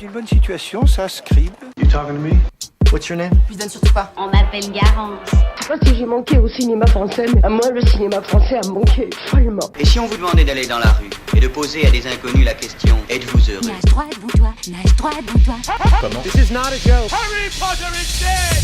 une bonne situation, ça, Scribe. You talking to me? What's your name? Je lui donne surtout pas. On m'appelle Garance. Je sais pas si j'ai manqué au cinéma français, mais à moi, le cinéma français a manqué follement. Et si on vous demandait d'aller dans la rue et de poser à des inconnus la question « Êtes-vous heureux ?» Nage droit devant toi, nage droit devant toi. Comment? This is not a joke. Harry Potter is dead!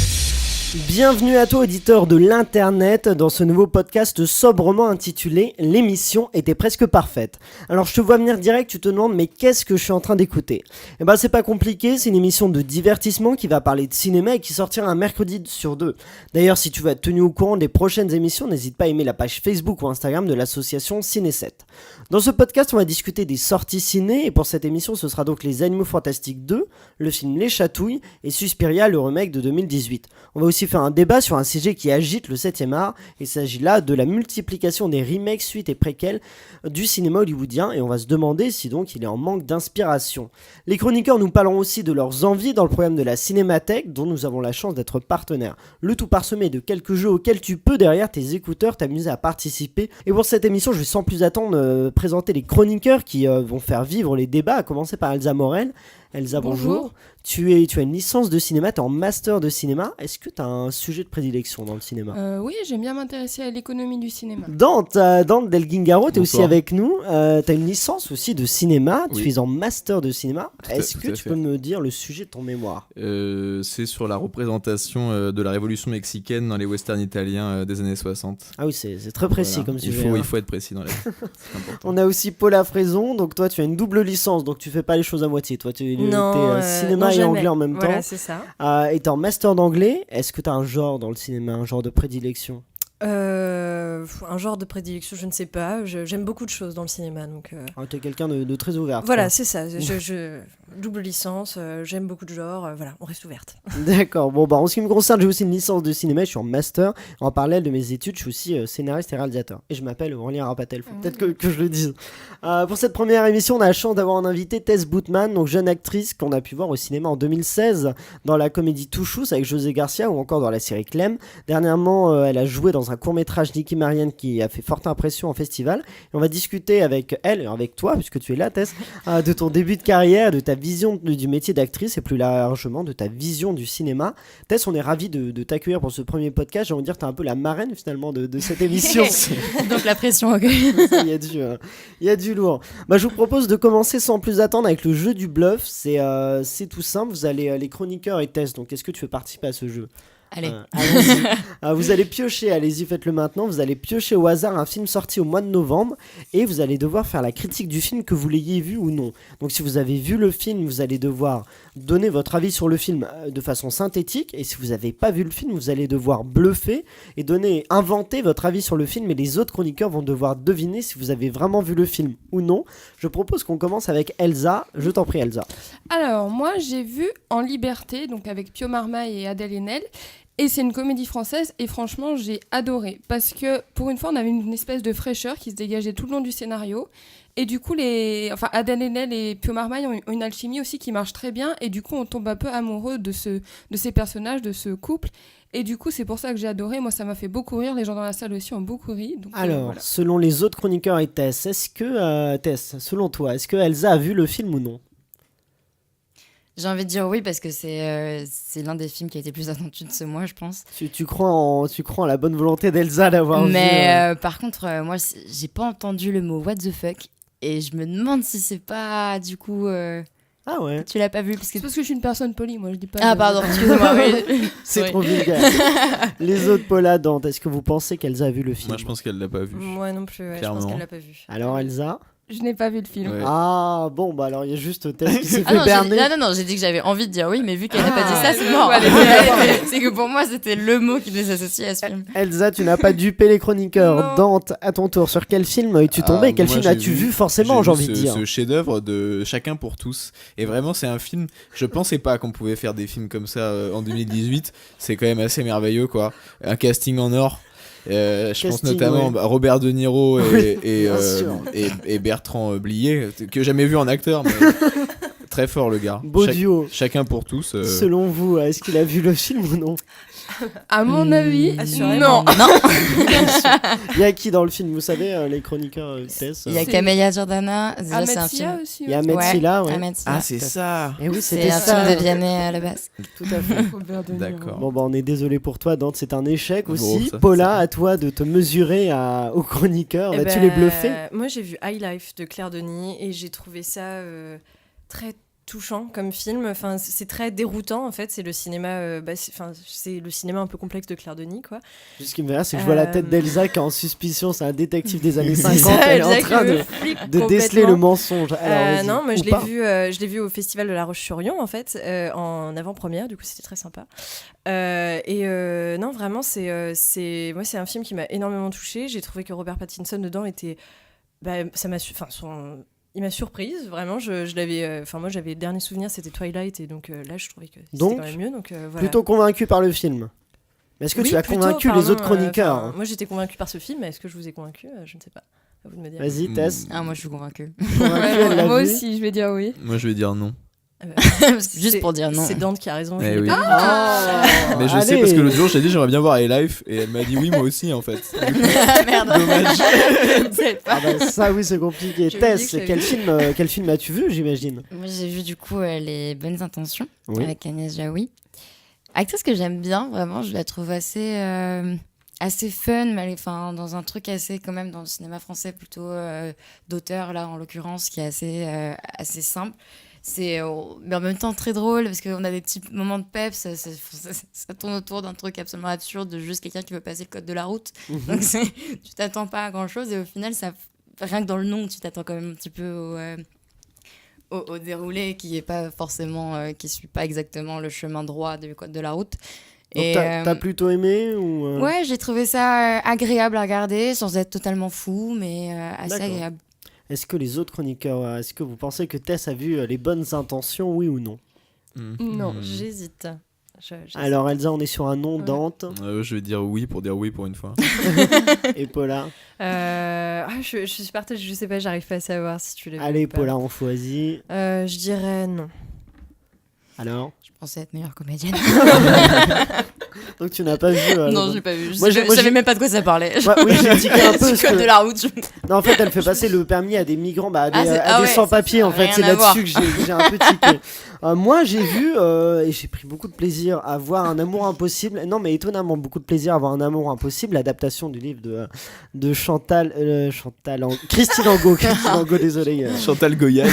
Bienvenue à toi auditeur de l'internet dans ce nouveau podcast sobrement intitulé « L'émission était presque parfaite ». Alors je te vois venir direct, tu te demandes mais qu'est-ce que je suis en train d'écouter ? Eh ben c'est pas compliqué, c'est une émission de divertissement qui va parler de cinéma et qui sortira un mercredi sur 2. D'ailleurs si tu veux être tenu au courant des prochaines émissions, n'hésite pas à aimer la page Facebook ou Instagram de l'association Ciné7. Dans ce podcast on va discuter des sorties ciné et pour cette émission ce sera donc Les Animaux Fantastiques 2, le film Les Chatouilles et Suspiria le remake de 2018. On va aussi faire un débat sur un sujet qui agite le 7e art. Il s'agit là de la multiplication des remakes, suites et préquels du cinéma hollywoodien et on va se demander si donc il est en manque d'inspiration. Les chroniqueurs nous parleront aussi de leurs envies dans le programme de la Cinémathèque dont nous avons la chance d'être partenaires. Le tout parsemé de quelques jeux auxquels tu peux derrière tes écouteurs t'amuser à participer. Et pour cette émission je vais sans plus attendre présenter les chroniqueurs qui vont faire vivre les débats, à commencer par Elsa Morel. Elsa, bonjour. Tu as une licence de cinéma, tu es en master de cinéma. Est-ce que tu as un sujet de prédilection dans le cinéma ? Oui, j'aime bien m'intéresser à l'économie du cinéma. Dante Delguingaro, tu es aussi avec nous. Tu as une licence aussi de cinéma, oui. Tu es en master de cinéma. Est-ce tout que à tu fait. peux me dire le sujet de ton mémoire ? C'est sur la représentation de la révolution mexicaine dans les westerns italiens des années 60. Ah oui, c'est très précis Voilà. comme sujet. Il faut être précis dans la c'est important. On a aussi Paula Fraison, donc toi tu as une double licence, donc tu fais pas les choses à moitié. Toi tu es cinéma et anglais en même temps. Voilà, c'est ça. Et t'es en master d'anglais. Est-ce que tu as un genre dans le cinéma, un genre de prédilection ? Un genre de prédilection, je ne sais pas. J'aime beaucoup de choses dans le cinéma. Donc, Tu es quelqu'un de très ouvert. voilà, quoi. c'est ça. Double licence, j'aime beaucoup de genres. Voilà, on reste ouverte. D'accord. Bon, en ce qui me concerne, j'ai aussi une licence de cinéma. Je suis en master. En parallèle de mes études, je suis aussi scénariste et réalisateur. Et je m'appelle Aurélien Rapatel. Faut peut-être que je le dise. Pour cette première émission, on a la chance d'avoir en invité Tess Boutman, donc jeune actrice qu'on a pu voir au cinéma en 2016 dans la comédie Touchous avec José Garcia ou encore dans la série Clem. Dernièrement, elle a joué dans un court-métrage Nicky Marianne qui a fait forte impression en festival. Et on va discuter avec elle et avec toi, puisque tu es là, Tess, de ton début de carrière, de ta vision du métier d'actrice et plus largement de ta vision du cinéma. Tess, on est ravis de t'accueillir pour ce premier podcast. J'ai envie de dire que tu es un peu la marraine finalement de cette émission. Donc la pression, ok. Il y a du lourd. Je vous propose de commencer sans plus attendre avec le jeu du bluff. C'est tout simple. Vous allez les chroniqueurs et Tess. Donc, est-ce que tu veux participer à ce jeu ? Allez. Allons-y. Vous allez piocher, allez-y, faites-le maintenant. Vous allez piocher au hasard un film sorti au mois de novembre et vous allez devoir faire la critique du film, que vous l'ayez vu ou non. Donc si vous avez vu le film, vous allez devoir donner votre avis sur le film de façon synthétique, et si vous n'avez pas vu le film, vous allez devoir bluffer et inventer votre avis sur le film, et les autres chroniqueurs vont devoir deviner si vous avez vraiment vu le film ou non. Je propose qu'on commence avec Elsa. Je t'en prie, Elsa. Alors, moi, j'ai vu En Liberté, donc avec Pio Marmaille et Adèle Haenel. Et c'est une comédie française et franchement j'ai adoré parce que pour une fois on avait une espèce de fraîcheur qui se dégageait tout le long du scénario et du coup Adèle Haenel et Pio Marmaille ont une alchimie aussi qui marche très bien et du coup on tombe un peu amoureux de ces personnages, de ce couple et du coup c'est pour ça que j'ai adoré. Moi ça m'a fait beaucoup rire, les gens dans la salle aussi ont beaucoup ri. Donc, alors voilà. Selon les autres chroniqueurs et Tess, Tess, selon toi, est-ce que Elsa a vu le film ou non ? J'ai envie de dire oui parce que c'est l'un des films qui a été plus attendu de ce mois, je pense. Tu crois en la bonne volonté d'Elsa d'avoir vu. Mais par contre, moi, j'ai pas entendu le mot what the fuck et je me demande si c'est pas du coup. Ah ouais. Tu l'as pas vu parce que. C'est parce que je suis une personne polie, moi je dis pas. Ah pardon, excusez-moi. Oui. C'est trop vulgaire. Les autres Paula, Dante, est-ce que vous pensez qu'Elsa a vu le film ? Moi je pense qu'elle l'a pas vu. Moi non plus, je pense qu'elle l'a pas vu. Alors Elsa ? Je n'ai pas vu le film. Ouais. Ah bon, alors il y a juste Tess qui s'est Ah fait non, berner. non, j'ai dit que j'avais envie de dire oui, mais vu qu'elle n'a pas dit ça, c'est le mort. mot, C'est que pour moi, c'était le mot qui les associait à ce film. Elsa, tu n'as pas dupé les chroniqueurs. Non. Dante, à ton tour, sur quel film es-tu tombé ? Quel moi, film j'ai as-tu vu forcément, j'ai envie de dire. Ce chef-d'œuvre de Chacun pour tous. Et vraiment, c'est un film. Je pensais pas qu'on pouvait faire des films comme ça en 2018. C'est quand même assez merveilleux, quoi. Un casting en or. Je pense notamment à Robert De Niro et Bertrand Blier, que j'ai jamais vu en acteur, mais très fort, le gars. Beau duo. Chacun pour tous. Selon vous, est-ce qu'il a vu le film ou non? À mon avis, assurément. non. Il y a qui dans le film? Vous savez, les chroniqueurs Tess Il y a Camélia Jordana. Déjà, Ahmed c'est un Sia film. aussi. Il y a Ahmed Silla, ouais. Ahmed Silla. Ah, c'est ça. Et oui, C'est c'était un ça. film de Vianney à la base. Tout à fait. Robert De Niro. D'accord. Bon, bah, on est désolé pour toi, Dante, c'est un échec Bon, aussi. ça, Paula, à toi de te mesurer aux chroniqueurs. Eh Vas-tu ben, les bluffer? Moi, j'ai vu High Life de Claire Denis et j'ai trouvé ça très touchant comme film. Enfin, c'est très déroutant en fait. C'est le cinéma, c'est le cinéma un peu complexe de Claire Denis, quoi. Ce qui me fait rire, c'est que je vois la tête d'Elsa qui est en suspicion. C'est un détective des années C'est 50. ça, Elle est en Elsa train qui me de flippe déceler complètement. le mensonge. Alors, vas-y. Non, moi Ou je pas. l'ai vu au Festival de La Roche-sur-Yon en fait, en avant-première. Du coup, c'était très sympa. Non, vraiment, c'est un film qui m'a énormément touchée. J'ai trouvé que Robert Pattinson dedans était, il m'a surprise, vraiment. Je l'avais, moi j'avais le dernier souvenir, c'était Twilight, et donc là je trouvais que c'était Donc, quand même mieux. Donc voilà. Plutôt convaincu par le film. Mais est-ce que Oui, tu as plutôt, convaincu les pardon, autres chroniqueurs? moi j'étais convaincue par ce film, mais est-ce que je vous ai convaincu? Je ne sais pas. À vous de me dire. Vas-y, Tess. Ah, moi, je suis convaincue. Convaincue, elle l'a Moi vu. aussi, je vais dire oui. Moi, je vais dire non. Juste pour dire non. C'est Dante qui a raison. Eh je l'ai oui. pas vu. Ah, Mais je sais allez. parce que l'autre jour, j'ai dit j'aimerais bien voir A-Life et elle m'a dit oui, moi aussi en fait. Merde. Dommage. Ah bah, ça, oui, c'est compliqué. J'ai Tess, oublié que quel film as-tu vu, j'imagine? Moi, j'ai vu du coup Les Bonnes Intentions Oui. avec Agnès Jaoui. Actrice que j'aime bien, vraiment, je la trouve assez fun, mais dans un truc assez, quand même, dans le cinéma français, plutôt d'auteur, là, en l'occurrence, qui est assez simple. Mais en même temps très drôle, parce qu'on a des petits moments de peps, ça tourne autour d'un truc absolument absurde, de juste quelqu'un qui veut passer le code de la route. Donc tu t'attends pas à grand-chose, et au final, rien que dans le nom, tu t'attends quand même un petit peu au déroulé qui est pas forcément qui suit pas exactement le chemin droit du code de la route. Donc, Et t'as plutôt aimé ou ouais, j'ai trouvé ça agréable à regarder sans être totalement fou, mais assez D'accord. agréable. Est-ce que les autres chroniqueurs, est-ce que vous pensez que Tess a vu Les Bonnes Intentions, oui ou non? Non. J'hésite. Alors Elsa, on est sur un non. Ouais. Dante Je vais dire oui pour une fois. et Paula. Je suis partagée, je sais pas, j'arrive pas à savoir si tu l'as vu. Allez, ou pas. Paula, on choisit. Je dirais non. Alors Je pensais être meilleure comédienne. Donc tu n'as pas vu Non, j'ai pas vu. Je Moi, savais, moi, je savais j'ai- même pas de quoi ça parlait. Ouais, oui, j'ai tiqué un peu. Du parce code que- de la route. Non, en fait, elle fait passer le permis à des migrants, à des, c'est- à ah des ouais, sans-papiers, ça en a fait. rien C'est à voir. là-dessus que j'ai un peu tiqué. Moi, j'ai vu, et j'ai pris beaucoup de plaisir à voir Un amour impossible. Non, mais étonnamment, beaucoup de plaisir à voir Un amour impossible, l'adaptation du livre de Chantal. Christine Angot. Christine Angot, désolé. Chantal Goya.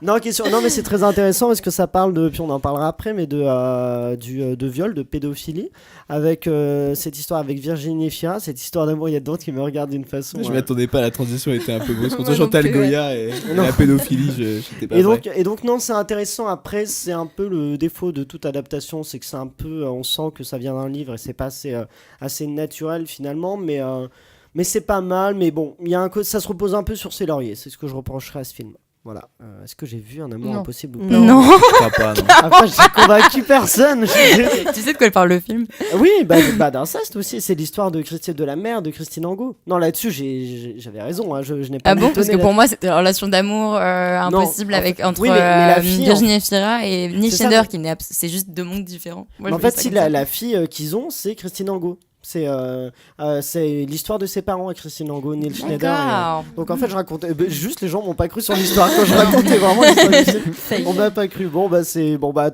Non, non, mais c'est très intéressant parce que ça parle de, puis on en parlera après, mais de viol, de pédophilie, avec cette histoire avec Virginie Fira, cette histoire d'amour. Il y a d'autres qui me regardent d'une façon. Je m'attendais pas, la transition était un peu grosse. Surtout Moi non Chantal plus, Goya et la pédophilie, j'étais pas prêt. Et donc non, c'est intéressant. Après, c'est un peu le défaut de toute adaptation, c'est que c'est un peu, on sent que ça vient d'un livre et c'est pas assez naturel finalement, mais c'est pas mal. Mais bon, il y a ça se repose un peu sur ses lauriers. C'est ce que je reprocherais à ce film. Voilà. Est-ce que j'ai vu Un amour Non. impossible ou pas? Non. Je crois pas, non. Après, j'ai convaincu personne. Je suis désolé. Tu sais de quoi elle parle le film? Oui, d'inceste aussi. C'est l'histoire de la mère de Christine Angot. Non, là-dessus, j'avais raison. Hein, je n'ai pas Ah bon? Parce mitonné que là- pour moi, c'était la relation d'amour impossible en fait- entre oui, mais la fille, Virginie Fira et Neil C'est ça, Schneider, mais- qui c'est juste deux mondes différents. Moi, Mais en je voyais fait, ça si comme ça. la fille qu'ils ont, c'est Christine Angot. C'est l'histoire de ses parents à Christine Angot, Neil Schneider. D'accord. Donc en fait, je racontais. Juste, les gens m'ont pas cru sur l'histoire quand je racontais vraiment l'histoire du film. On m'a pas cru.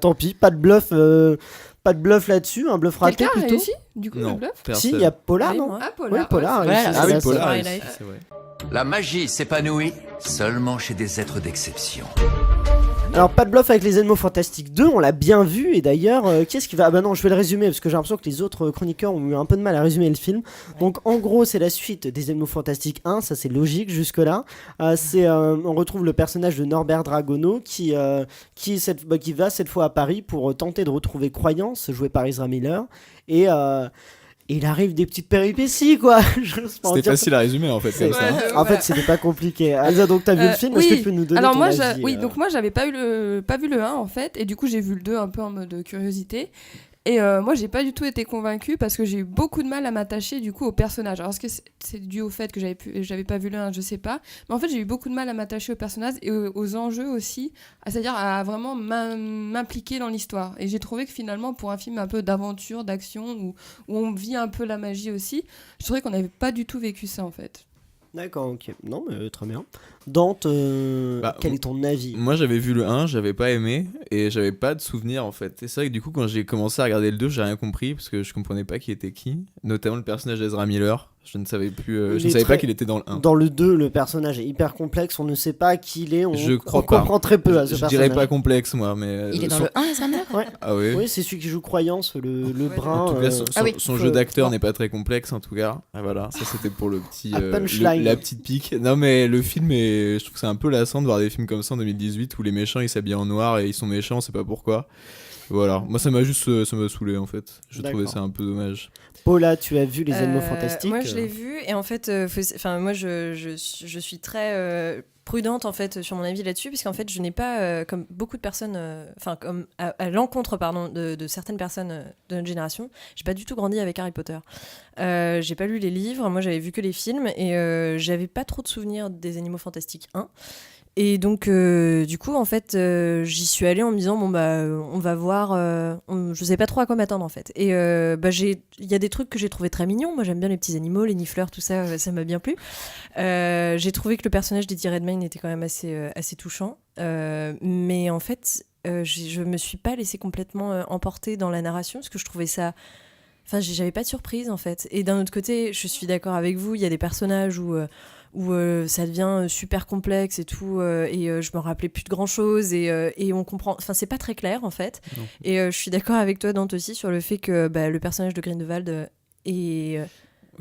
Tant pis. Pas de bluff là-dessus. Un bluff raté Quelqu'un a plutôt. réussi du coup le Non, bluff? Si, personne. il y a Paula, Oui, non? moi. Ah, Paula. Oui, Paula. ouais, a réussi, Voilà, Ah c'est oui, la Paula, seule. a Twilight. réussi, c'est vrai. La magie s'épanouit seulement chez des êtres d'exception. Alors, pas de bluff avec les Animaux Fantastiques 2, on l'a bien vu. Et d'ailleurs, qu'est-ce qui va. Ah bah non, je vais le résumer parce que j'ai l'impression que les autres chroniqueurs ont eu un peu de mal à résumer le film. Donc, en gros, c'est la suite des Animaux Fantastiques 1, ça c'est logique jusque-là. On retrouve le personnage de Norbert Dragono qui va cette fois à Paris pour tenter de retrouver Croyance, joué par Ezra Miller. Et il arrive des petites péripéties, quoi. C'était facile à résumer en fait, comme ça. hein. En fait, c'était pas compliqué. Elsa, donc t'as vu le film? Est-ce que tu peux nous donner Alors ton moi, avis, donc moi j'avais pas vu le 1 en fait, et du coup j'ai vu le 2 un peu en mode curiosité. Et moi, j'ai pas du tout été convaincue parce que j'ai eu beaucoup de mal à m'attacher du coup au personnage. Alors, est-ce que c'est dû au fait que j'avais pas vu le 1, je sais pas. Mais en fait, j'ai eu beaucoup de mal à m'attacher au personnage et aux enjeux aussi, c'est-à-dire à vraiment m'impliquer dans l'histoire. Et j'ai trouvé que finalement, pour un film un peu d'aventure, d'action, où on vit un peu la magie aussi, je trouvais qu'on n'avait pas du tout vécu ça en fait. D'accord, ok. Non, mais très bien. Dante, quel est ton avis ? Moi, j'avais vu le 1, j'avais pas aimé et j'avais pas de souvenir en fait. Et c'est vrai que du coup, quand j'ai commencé à regarder le 2, j'ai rien compris parce que je comprenais pas qui était qui, notamment le personnage d'Ezra Miller. Je ne savais plus, je ne savais pas qu'il était dans le 1. Dans le 2, le personnage est hyper complexe, on ne sait pas qui il est, on comprends très peu à ce personnage. Je dirais pas complexe, moi, mais... Il est dans le 1, Ezra Miller ? Ouais. Ah oui. Oui, c'est celui qui joue Croyance, le brun. En tout cas, son jeu d'acteur n'est pas très complexe, en tout cas. Ah, voilà, ça c'était pour le petit... la petite pique. Non, mais le film, je trouve que c'est un peu lassant de voir des films comme ça en 2018 où les méchants, ils s'habillent en noir et ils sont méchants, on sait pas pourquoi. Voilà, moi ça m'a saoulé en fait. Je trouvais ça un peu dommage. Paula, tu as vu Les Animaux Fantastiques ? Moi je l'ai vu et en fait, moi je suis très prudente en fait sur mon avis là-dessus parce qu'en fait je n'ai pas comme beaucoup de personnes, comme à l'encontre de certaines personnes de notre génération, j'ai pas du tout grandi avec Harry Potter. J'ai pas lu les livres, moi j'avais vu que les films et j'avais pas trop de souvenirs des Animaux Fantastiques 1. Et donc, du coup, en fait, j'y suis allée en me disant, on va voir, je sais pas trop à quoi m'attendre, en fait. Et il y a des trucs que j'ai trouvé très mignons. Moi, j'aime bien les petits animaux, les nifleurs, tout ça, ça m'a bien plu. J'ai trouvé que le personnage d'Eddie Redmayne était quand même assez touchant. Mais en fait, je me suis pas laissée complètement emporter dans la narration, parce que je trouvais ça... Enfin, j'avais pas de surprise, en fait. Et d'un autre côté, je suis d'accord avec vous, il y a des personnages où ça devient super complexe et tout, et je me rappelais plus de grand chose et on comprend, enfin c'est pas très clair en fait. Non. Et je suis d'accord avec toi Dante aussi sur le fait que le personnage de Grindelwald est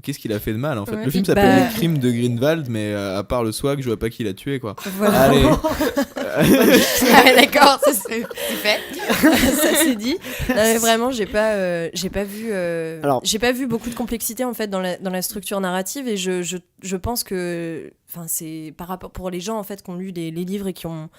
Qu'est-ce qu'il a fait de mal en fait? Le film s'appelle Les Crimes de Grindelwald, mais à part le swag, je vois pas qui l'a tué quoi. Voilà. Allez. D'accord, c'est fait. Ça c'est dit. Non, mais vraiment, j'ai pas vu beaucoup de complexité en fait dans la structure narrative et je pense que c'est par rapport pour les gens en fait qui ont lu les livres et qui ont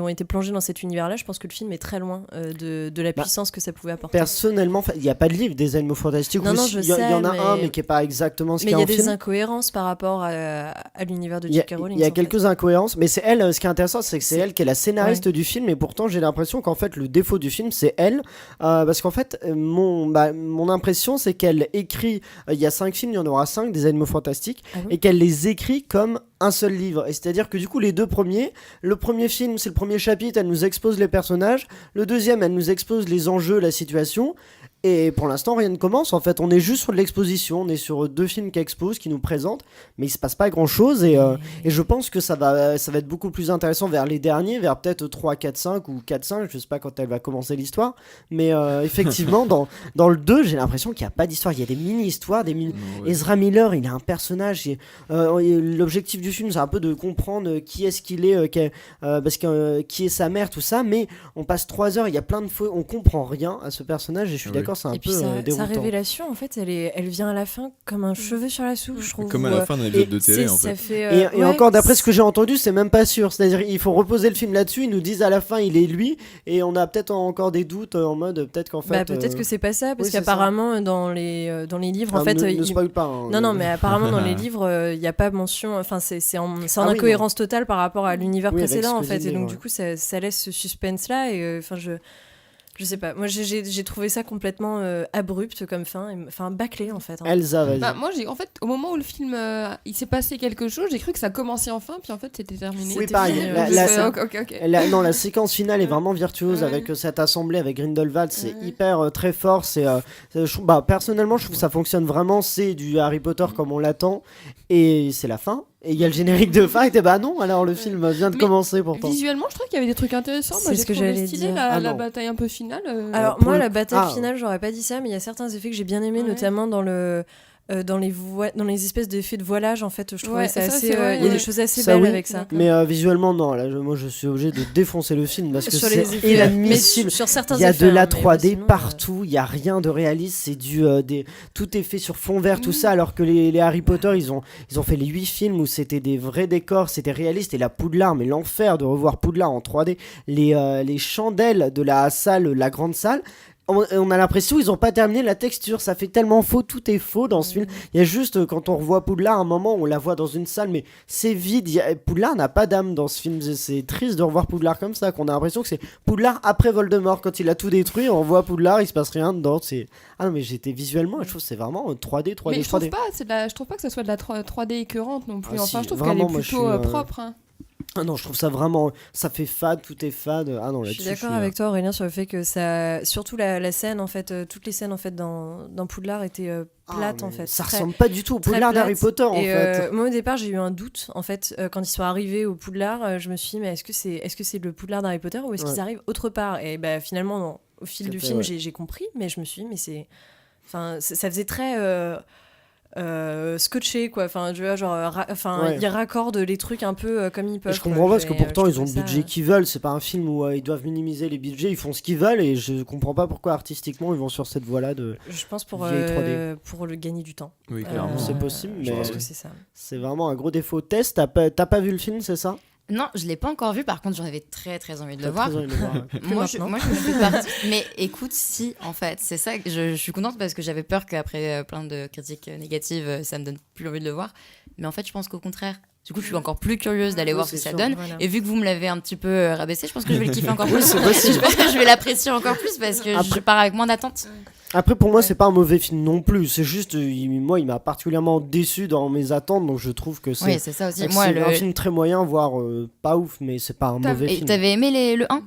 été plongés dans cet univers-là, je pense que le film est très loin de la puissance que ça pouvait apporter. Personnellement, il n'y a pas de livre des Animaux Fantastiques. Non, je sais, il y en a un, mais qui n'est pas exactement ce qu'il y a en film. Mais il y a des incohérences par rapport à l'univers de J.K. Rowling. Il y a quelques incohérences, mais c'est elle, ce qui est intéressant, c'est que c'est elle qui est la scénariste du film, et pourtant j'ai l'impression qu'en fait le défaut du film, c'est elle, parce qu'en fait, mon impression, c'est qu'elle écrit, il y a 5 films, il y en aura 5 des Animaux Fantastiques, et qu'elle les écrit comme un seul livre, et c'est-à-dire que du coup les deux premiers, le premier film c'est le premier chapitre, elle nous expose les personnages, le deuxième elle nous expose les enjeux, la situation, et pour l'instant rien ne commence en fait, on est juste sur de l'exposition, on est sur 2 films qui exposent, qui nous présentent, mais il se passe pas grand chose, et je pense que ça va être beaucoup plus intéressant vers les derniers, vers peut-être 3, 4, 5 ou 4, 5, je sais pas quand elle va commencer l'histoire, mais effectivement dans le 2 j'ai l'impression qu'il n'y a pas d'histoire, il y a des mini-histoires, Ezra Miller il a un personnage, l'objectif du film c'est un peu de comprendre qui est-ce qu'il est, qui est sa mère, tout ça, mais on passe 3 heures, il y a plein de fois, on comprend rien à ce personnage, et je suis d'accord, c'est un peu déroutant. Sa révélation en fait elle vient à la fin comme un cheveu sur la soupe, je trouve. Comme à la fin d'un épisode de télé en fait. Et encore d'après ce que j'ai entendu, c'est même pas sûr, c'est-à-dire il faut reposer le film là-dessus, ils nous disent à la fin il est lui, et on a peut-être encore des doutes en mode peut-être qu'en fait peut-être que c'est pas ça, parce qu'apparemment dans les livres en fait ne spoil pas non mais apparemment dans les livres il y a pas mention, enfin c'est en incohérence totale par rapport à l'univers précédent en fait, et donc du coup ça laisse ce suspense là, et je sais pas, moi j'ai trouvé ça complètement abrupt comme fin, bâclé en fait. Elsa, vas-y. Moi en fait au moment où le film il s'est passé quelque chose, j'ai cru que ça commençait enfin, puis en fait c'était terminé. Oui, pareil. La séquence finale est vraiment virtuose avec cette assemblée avec Grindelwald, c'est hyper très fort. Personnellement, je trouve que ça fonctionne vraiment. C'est du Harry Potter comme on l'attend, et c'est la fin. Et il y a le générique de fin, et non, alors le film vient de commencer pourtant. Visuellement, je trouve qu'il y avait des trucs intéressants. Moi, j'ai trouvé stylé la bataille un peu finale. Alors moi, la bataille finale, j'aurais pas dit ça, mais il y a certains effets que j'ai bien aimés, notamment dans les espèces d'effets de voilage, en fait, je trouvais ça assez. Il y a des choses assez belles avec ça. Mais visuellement, non. Là, moi, je suis obligé de défoncer le film parce que sur c'est inadmissible. Sur certains il y a effets, de la 3D partout. Il y a rien de réaliste. C'est tout est fait sur fond vert, tout ça. Alors que les Harry Potter, ils ont fait les 8 films où c'était des vrais décors, c'était réaliste. Et la Poudlard, mais l'enfer de revoir Poudlard en 3D. Les chandelles de la salle, la grande salle. on a l'impression qu'ils ont pas terminé la texture, ça fait tellement faux, tout est faux dans ce film. Il y a juste quand on revoit Poudlard, à un moment on la voit dans une salle, mais c'est vide. Poudlard n'a pas d'âme dans ce film. C'est triste de revoir Poudlard comme ça, qu'on a l'impression que c'est Poudlard après Voldemort, quand il a tout détruit, on voit Poudlard, il se passe rien dedans. Ah non, mais j'étais visuellement, je trouve que c'est vraiment 3D. Mais je trouve pas que ça soit de la 3D écœurante non plus. Enfin, si, je trouve vraiment, qu'elle est plutôt propre. Hein. Ah non, je trouve ça vraiment, ça fait fade, tout est fade. Ah non, je suis d'accord avec toi, Aurélien, sur le fait que ça, surtout la scène en fait, toutes les scènes en fait dans Poudlard étaient plates en fait. Ça ressemble pas du tout au Poudlard d'Harry Potter en fait. Moi au départ j'ai eu un doute en fait quand ils sont arrivés au Poudlard, je me suis dit mais est-ce que c'est le Poudlard d'Harry Potter ou est-ce qu'ils arrivent autre part et finalement au fil du film j'ai compris, mais je me suis dit mais c'est, enfin ça faisait très scotché quoi, enfin tu vois genre ils raccordent les trucs un peu comme ils peuvent. Et je comprends pas parce que pourtant ils ont le budget qu'ils veulent, c'est pas un film où ils doivent minimiser les budgets, ils font ce qu'ils veulent et je comprends pas pourquoi artistiquement ils vont sur cette voie là de je pense pour le gagner du temps. Oui clairement c'est possible, mais je pense que c'est ça. C'est vraiment un gros défaut. Tess, t'as pas vu le film, c'est ça? Non, je l'ai pas encore vu. Par contre, j'en avais très très envie de le voir. Moi, je me fais partie. Mais écoute, si, en fait, c'est ça. Je suis contente parce que j'avais peur qu'après plein de critiques négatives, ça me donne plus envie de le voir. Mais en fait, je pense qu'au contraire. Du coup, je suis encore plus curieuse d'aller voir ce que ça donne. Voilà. Et vu que vous me l'avez un petit peu rabaissé, je pense que je vais le kiffer encore plus. Je pense que je vais l'apprécier encore plus parce que je pars avec moins d'attente. Après, pour moi, c'est pas un mauvais film non plus. C'est juste, moi, il m'a particulièrement déçu dans mes attentes. Donc, je trouve que c'est, c'est ça aussi. Moi, un film très moyen, voire pas ouf, mais c'est pas un mauvais film. Et t'avais aimé le 1 ?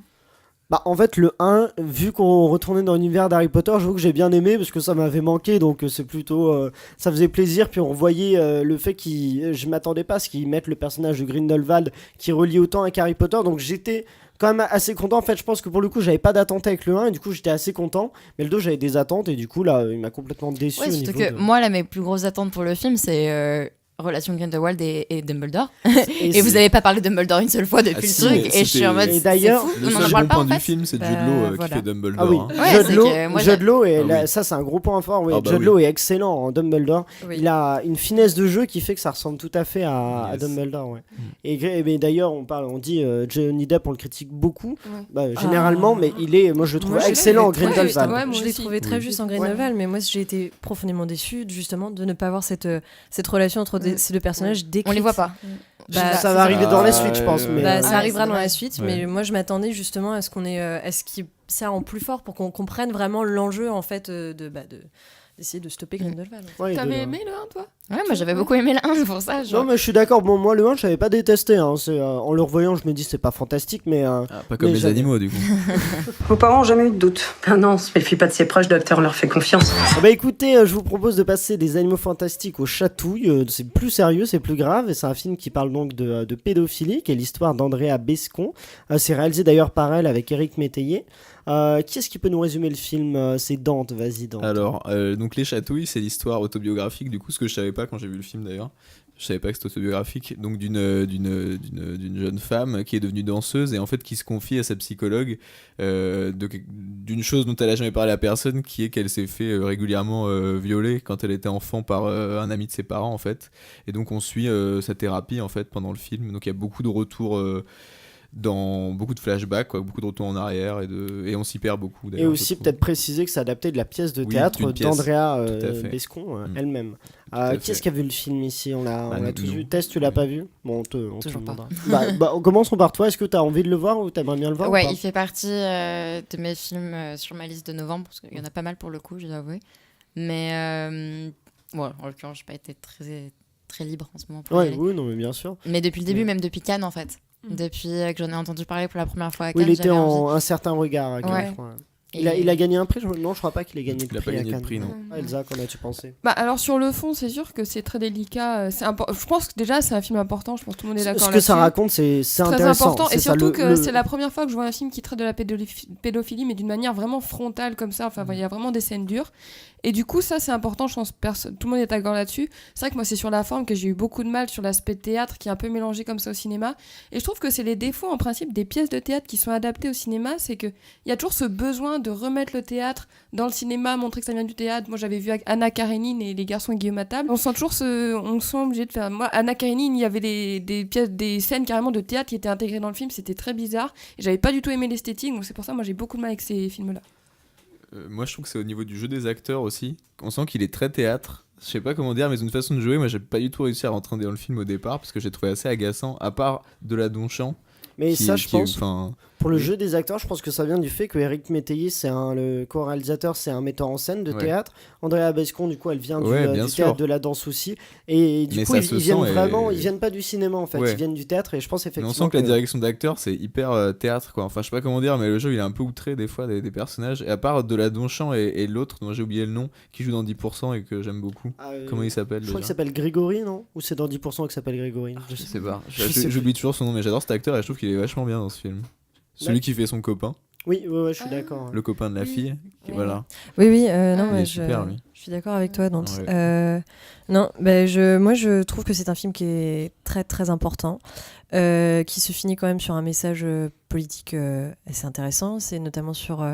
Bah, en fait, le 1, vu qu'on retournait dans l'univers d'Harry Potter, j'avoue que j'ai bien aimé parce que ça m'avait manqué, donc c'est plutôt. Ça faisait plaisir. Puis on revoyait le fait je m'attendais pas à ce qu'ils mettent le personnage de Grindelwald qui relie autant avec Harry Potter, donc j'étais quand même assez content. En fait, je pense que pour le coup, j'avais pas d'attente avec le 1 et du coup, j'étais assez content. Mais le 2, j'avais des attentes et du coup, là, il m'a complètement déçu. Ouais, surtout que moi, là, mes plus grosses attentes pour le film, c'est. Relation Grindelwald et Dumbledore. Et vous avez pas parlé de Dumbledore une seule fois depuis le truc. Et je suis en mode. Et d'ailleurs, le seul bon point du film, c'est Jude Law qui fait Dumbledore. Ah oui, hein. Jude Law, ça c'est un gros point fort. Oui. Jude Law est excellent en Dumbledore. Oui. Il a une finesse de jeu qui fait que ça ressemble tout à fait à Dumbledore. Ouais. Et d'ailleurs, on dit Johnny Depp, on le critique beaucoup, généralement, mais moi je le trouve excellent en Grindelwald. Je l'ai trouvé très juste en Grindelwald, mais moi j'ai été profondément déçue justement de ne pas avoir cette relation entre ces deux personnages décrits. On les voit pas. Ça va arriver dans la suite, je pense. Mais ça arrivera dans la suite, mais moi je m'attendais justement à ce qu'on ait, à ce qui sert en plus fort pour qu'on comprenne vraiment l'enjeu en fait d'essayer de stopper Grindelwald. Ouais, t'avais aimé le 1 toi? Ouais, moi j'avais beaucoup aimé le 1, c'est pour ça. Non, mais je suis d'accord. Bon, moi le 1, je n'avais pas détesté. Hein. En le revoyant, je me dis c'est pas fantastique, mais. Pas comme les animaux, du coup. Vos parents ont jamais eu de doute. Ah non, on se méfie pas de ses proches, docteur leur fait confiance. Bah écoutez, je vous propose de passer des animaux fantastiques aux chatouilles. C'est plus sérieux, c'est plus grave. Et c'est un film qui parle donc de pédophilie, qui est l'histoire d'Andrea Bescon. C'est réalisé d'ailleurs par elle avec Éric Métayer. Qui est-ce qui peut nous résumer le film? C'est Dante, vas-y Dante. Alors, donc Les Chatouilles, c'est l'histoire autobiographique, du coup, ce que je savais pas quand j'ai vu le film d'ailleurs. Je savais pas que c'était autobiographique. Donc d'une jeune femme qui est devenue danseuse et en fait qui se confie à sa psychologue d'une chose dont elle a jamais parlé à personne, qui est qu'elle s'est fait régulièrement violer quand elle était enfant par un ami de ses parents en fait. Et donc on suit sa thérapie en fait pendant le film. Donc il y a beaucoup de retours dans beaucoup de flashbacks, beaucoup de retours en arrière et on s'y perd beaucoup. Et aussi peut-être préciser que c'est adapté de la pièce de théâtre d'Andrea Bescon elle-même. Qui est-ce qui a vu le film ici? On l'a tous vu. Tess, tu l'as pas vu? Bon, on toujours pas. Commençons par toi. Est-ce que tu as envie de le voir ou tu aimerais bien le voir? Ouais, il fait partie de mes films sur ma liste de novembre parce qu'il y en a pas mal pour le coup, je dois avouer. Mais en l'occurrence, j'ai pas été très libre en ce moment. Oui, non, mais bien sûr. Mais depuis le début, même depuis Cannes en fait. Depuis que j'en ai entendu parler pour la première fois à Cannes. Oui, il était en Un certain regard à Cannes, je crois. Il a gagné un prix? Non, je crois pas qu'il ait gagné le prix. Il a pas gagné à Cannes. le prix, non. Elsa, qu'en as-tu pensé? Alors sur le fond, c'est sûr que c'est très délicat. Je pense que déjà c'est un film important. Je pense que tout le monde est d'accord là-dessus. Ce que ça raconte, c'est très intéressant. Important. Et surtout que c'est la première fois que je vois un film qui traite de la pédophilie, mais d'une manière vraiment frontale comme ça. Enfin, il y a vraiment des scènes dures. Et du coup, ça c'est important. Je pense tout le monde est d'accord là-dessus. C'est vrai que moi c'est sur la forme que j'ai eu beaucoup de mal sur l'aspect théâtre qui est un peu mélangé comme ça au cinéma. Et je trouve que c'est les défauts en principe des pièces de théâtre qui sont adaptées au cinéma, c'est que il y a toujours ce besoin de remettre le théâtre dans le cinéma, montrer que ça vient du théâtre. Moi j'avais vu Anna Karénine et Les Garçons et Guillaume à table. On sent obligé de faire. Moi, Anna Karénine, il y avait des scènes carrément de théâtre qui étaient intégrées dans le film. C'était très bizarre. Et j'avais pas du tout aimé l'esthétique, donc c'est pour ça moi j'ai beaucoup de mal avec ces films-là. Moi, je trouve que c'est au niveau du jeu des acteurs aussi. On sent qu'il est très théâtre. Je sais pas comment dire, mais une façon de jouer, moi, j'ai pas du tout réussi à rentrer dans le film au départ parce que j'ai trouvé assez agaçant, à part de la Donchamp. Mais ça, je pense, pour le jeu des acteurs, je pense que ça vient du fait que Éric Métayer, le co-réalisateur, c'est un metteur en scène de théâtre. Andrea Bescon, du coup, elle vient du théâtre, de la danse aussi. Et du coup, ils viennent vraiment, ils viennent pas du cinéma en fait, ils viennent du théâtre. Et je pense effectivement. Mais on sent que la direction d'acteur, c'est hyper théâtre, quoi. Enfin, je sais pas comment dire, mais le jeu, il est un peu outré des fois des personnages. Et à part de la Donchamp et l'autre, dont j'ai oublié le nom, qui joue dans 10% et que j'aime beaucoup. Comment il s'appelle? Je crois qu'il s'appelle Grégory, non? Ou c'est dans 10% qu'il s'appelle Grégory? Je sais pas. J'oublie toujours son nom, mais j'adore cet acteur et je trouve qu'il est vachement bien dans ce film. Celui qui fait son copain. Oui, je suis d'accord. Le copain de la fille. Voilà. Oui, non, il est je super, lui. suis d'accord avec toi, Dante. Ouais. Non, moi je trouve que c'est un film qui est très très important, qui se finit quand même sur un message politique assez intéressant. C'est notamment sur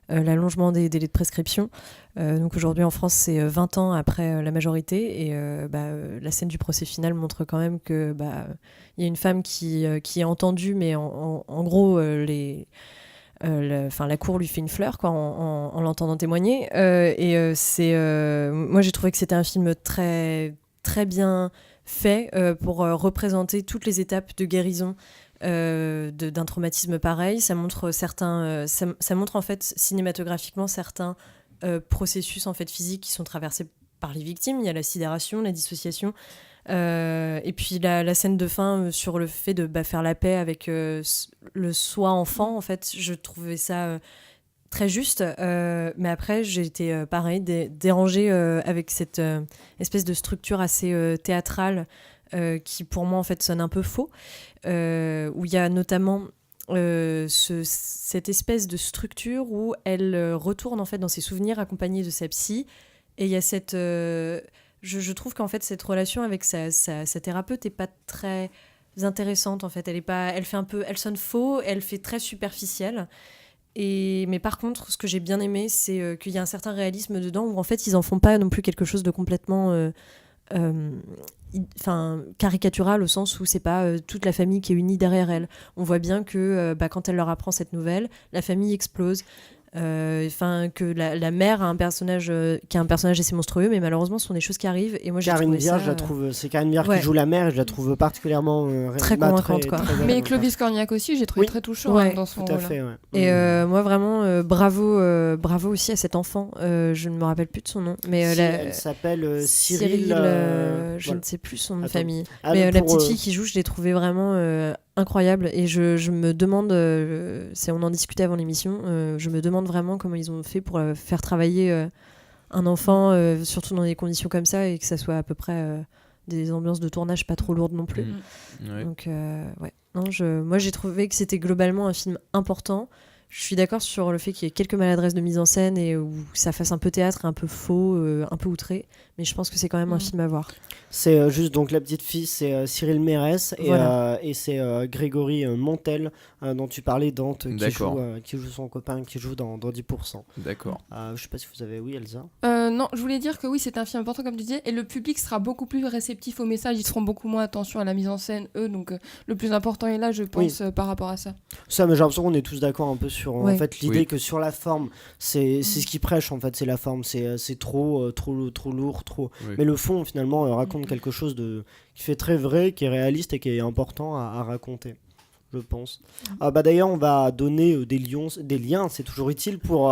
l'allongement des délais de prescription. Donc aujourd'hui en France, c'est 20 ans après la majorité, et la scène du procès final montre quand même que y a une femme qui est entendue, mais en gros la cour lui fait une fleur, quoi, en l'entendant témoigner. Moi j'ai trouvé que c'était un film très très bien fait pour représenter toutes les étapes de guérison d'un traumatisme pareil. Ça montre ça montre en fait cinématographiquement certains processus en fait physiques qui sont traversés par les victimes. Il y a la sidération, la dissociation, et puis la scène de fin sur le fait de faire la paix avec le soi enfant. En fait, je trouvais ça très juste, mais après j'ai été pareil dérangée avec cette espèce de structure assez théâtrale qui pour moi en fait sonne un peu faux, où il y a notamment cette espèce de structure où elle retourne en fait dans ses souvenirs accompagnée de sa psy, et il y a cette je trouve qu'en fait cette relation avec sa thérapeute est pas très intéressante en fait. Elle sonne faux, elle fait très superficielle. Mais par contre, ce que j'ai bien aimé, c'est qu'il y a un certain réalisme dedans, où en fait ils en font pas non plus quelque chose de complètement caricatural, au sens où c'est pas toute la famille qui est unie derrière elle. On voit bien que quand elle leur apprend cette nouvelle, la famille explose. Que la mère a un personnage qui est un personnage assez monstrueux, mais malheureusement ce sont des choses qui arrivent, et moi j'ai Karine trouvé Viard, ça, je la trouve, c'est Karine Viard qui joue la mère, et je la trouve particulièrement très convaincante, quoi. Mais Clovis Cornillac aussi, j'ai trouvé très touchant dans son rôle. Fait, ouais. Et moi vraiment bravo aussi à cet enfant, je ne me rappelle plus de son nom, mais elle s'appelle Cyril, je ne sais plus son nom de famille, mais la petite fille qui joue, je l'ai trouvée vraiment incroyable, et je me demande, on en discutait avant l'émission, je me demande vraiment comment ils ont fait pour faire travailler un enfant, surtout dans des conditions comme ça, et que ça soit à peu près des ambiances de tournage pas trop lourdes non plus. Donc moi j'ai trouvé que c'était globalement un film important. Je suis d'accord sur le fait qu'il y ait quelques maladresses de mise en scène et où ça fasse un peu théâtre, un peu faux, un peu outré, mais je pense que c'est quand même un film à voir. C'est juste, donc la petite fille, c'est Cyril Mérès, et c'est Grégory Montel, dont tu parlais, Dante, qui joue son copain, qui joue dans 10%. D'accord. Je sais pas si vous avez... Oui, Elsa? Non, je voulais dire que oui, c'est un film important comme tu disais, et le public sera beaucoup plus réceptif au message, ils feront beaucoup moins attention à la mise en scène, eux, donc le plus important est là, je pense, par rapport à ça. Ça, mais j'ai l'impression qu'on est tous d'accord un peu sur en fait l'idée que sur la forme, c'est ce qui prêche en fait, c'est la forme, c'est trop lourd, trop. Oui. Mais le fond finalement raconte quelque chose qui fait très vrai, qui est réaliste et qui est important à raconter, je pense. D'ailleurs, on va donner des liens, c'est toujours utile pour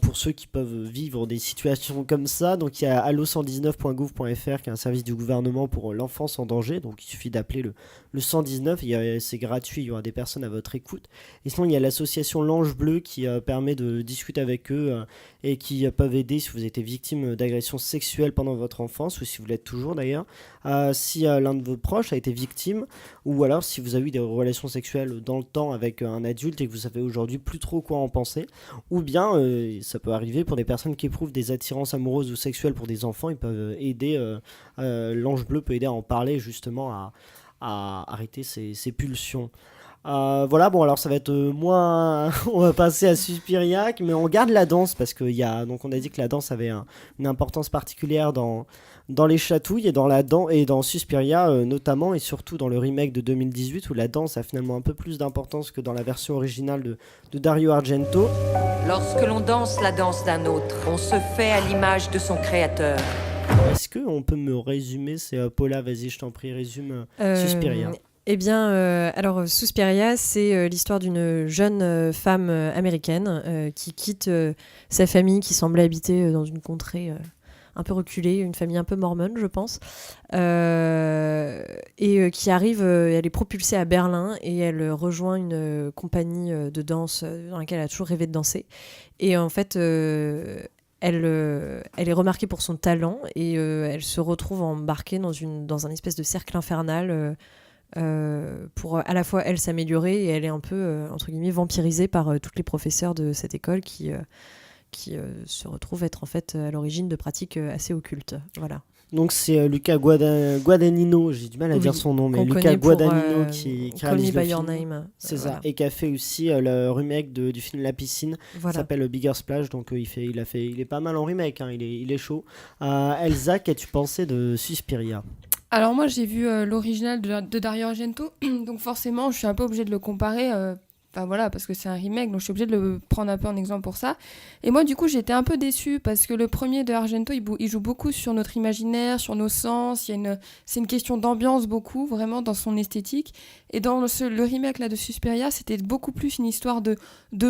pour ceux qui peuvent vivre des situations comme ça. Donc il y a allo119.gouv.fr qui est un service du gouvernement pour l'enfance en danger. Donc il suffit d'appeler le 119, c'est gratuit, il y aura des personnes à votre écoute. Et sinon il y a l'association L'Ange Bleu qui permet de discuter avec eux et qui peuvent aider si vous étiez victime d'agressions sexuelles pendant votre enfance, ou si vous l'êtes toujours d'ailleurs, si l'un de vos proches a été victime, ou alors si vous avez eu des relations sexuelles dans le temps avec un adulte et que vous savez aujourd'hui plus trop quoi en penser, ou bien ça peut arriver pour des personnes qui éprouvent des attirances amoureuses ou sexuelles pour des enfants. Ils peuvent aider, L'Ange Bleu peut aider à en parler, justement à arrêter ces pulsions. Voilà, bon alors ça va être moins... on va passer à Suspiria, mais on garde la danse parce qu'il y a... Donc on a dit que la danse avait une importance particulière dans les chatouilles et dans Suspiria notamment, et surtout dans le remake de 2018 où la danse a finalement un peu plus d'importance que dans la version originale de Dario Argento. Lorsque l'on danse la danse d'un autre, on se fait à l'image de son créateur. Est-ce qu'on peut me résumer, c'est Paula, vas-y je t'en prie, résume Suspiria. Eh bien, alors Suspiria, c'est l'histoire d'une jeune femme américaine qui quitte sa famille qui semblait habiter dans une contrée un peu reculée, une famille un peu mormone, je pense, et qui arrive, elle est propulsée à Berlin et elle rejoint une compagnie de danse dans laquelle elle a toujours rêvé de danser. Et en fait, elle est remarquée pour son talent et elle se retrouve embarquée dans un espèce de cercle infernal pour à la fois elle s'améliorer et elle est un peu entre guillemets vampirisée par toutes les professeurs de cette école qui se retrouvent être en fait à l'origine de pratiques assez occultes. Voilà. Donc c'est Luca Guadagnino, j'ai du mal à dire son nom, mais Luca Guadagnino qui réalise le film. Name. C'est ça, et qui a fait aussi le remake du film La Piscine, qui s'appelle Bigger Splash, donc il est pas mal en remake, hein, il est chaud. Elsa, qu'as-tu pensé de Suspiria ? Alors moi j'ai vu l'original de Dario Argento, donc forcément je suis un peu obligée de le comparer, enfin voilà, parce que c'est un remake, donc je suis obligée de le prendre un peu en exemple pour ça. Et moi du coup j'étais un peu déçue, parce que le premier de Argento il joue beaucoup sur notre imaginaire, sur nos sens, c'est une question d'ambiance beaucoup, vraiment dans son esthétique. Et dans le remake là, de Suspiria, c'était beaucoup plus une histoire de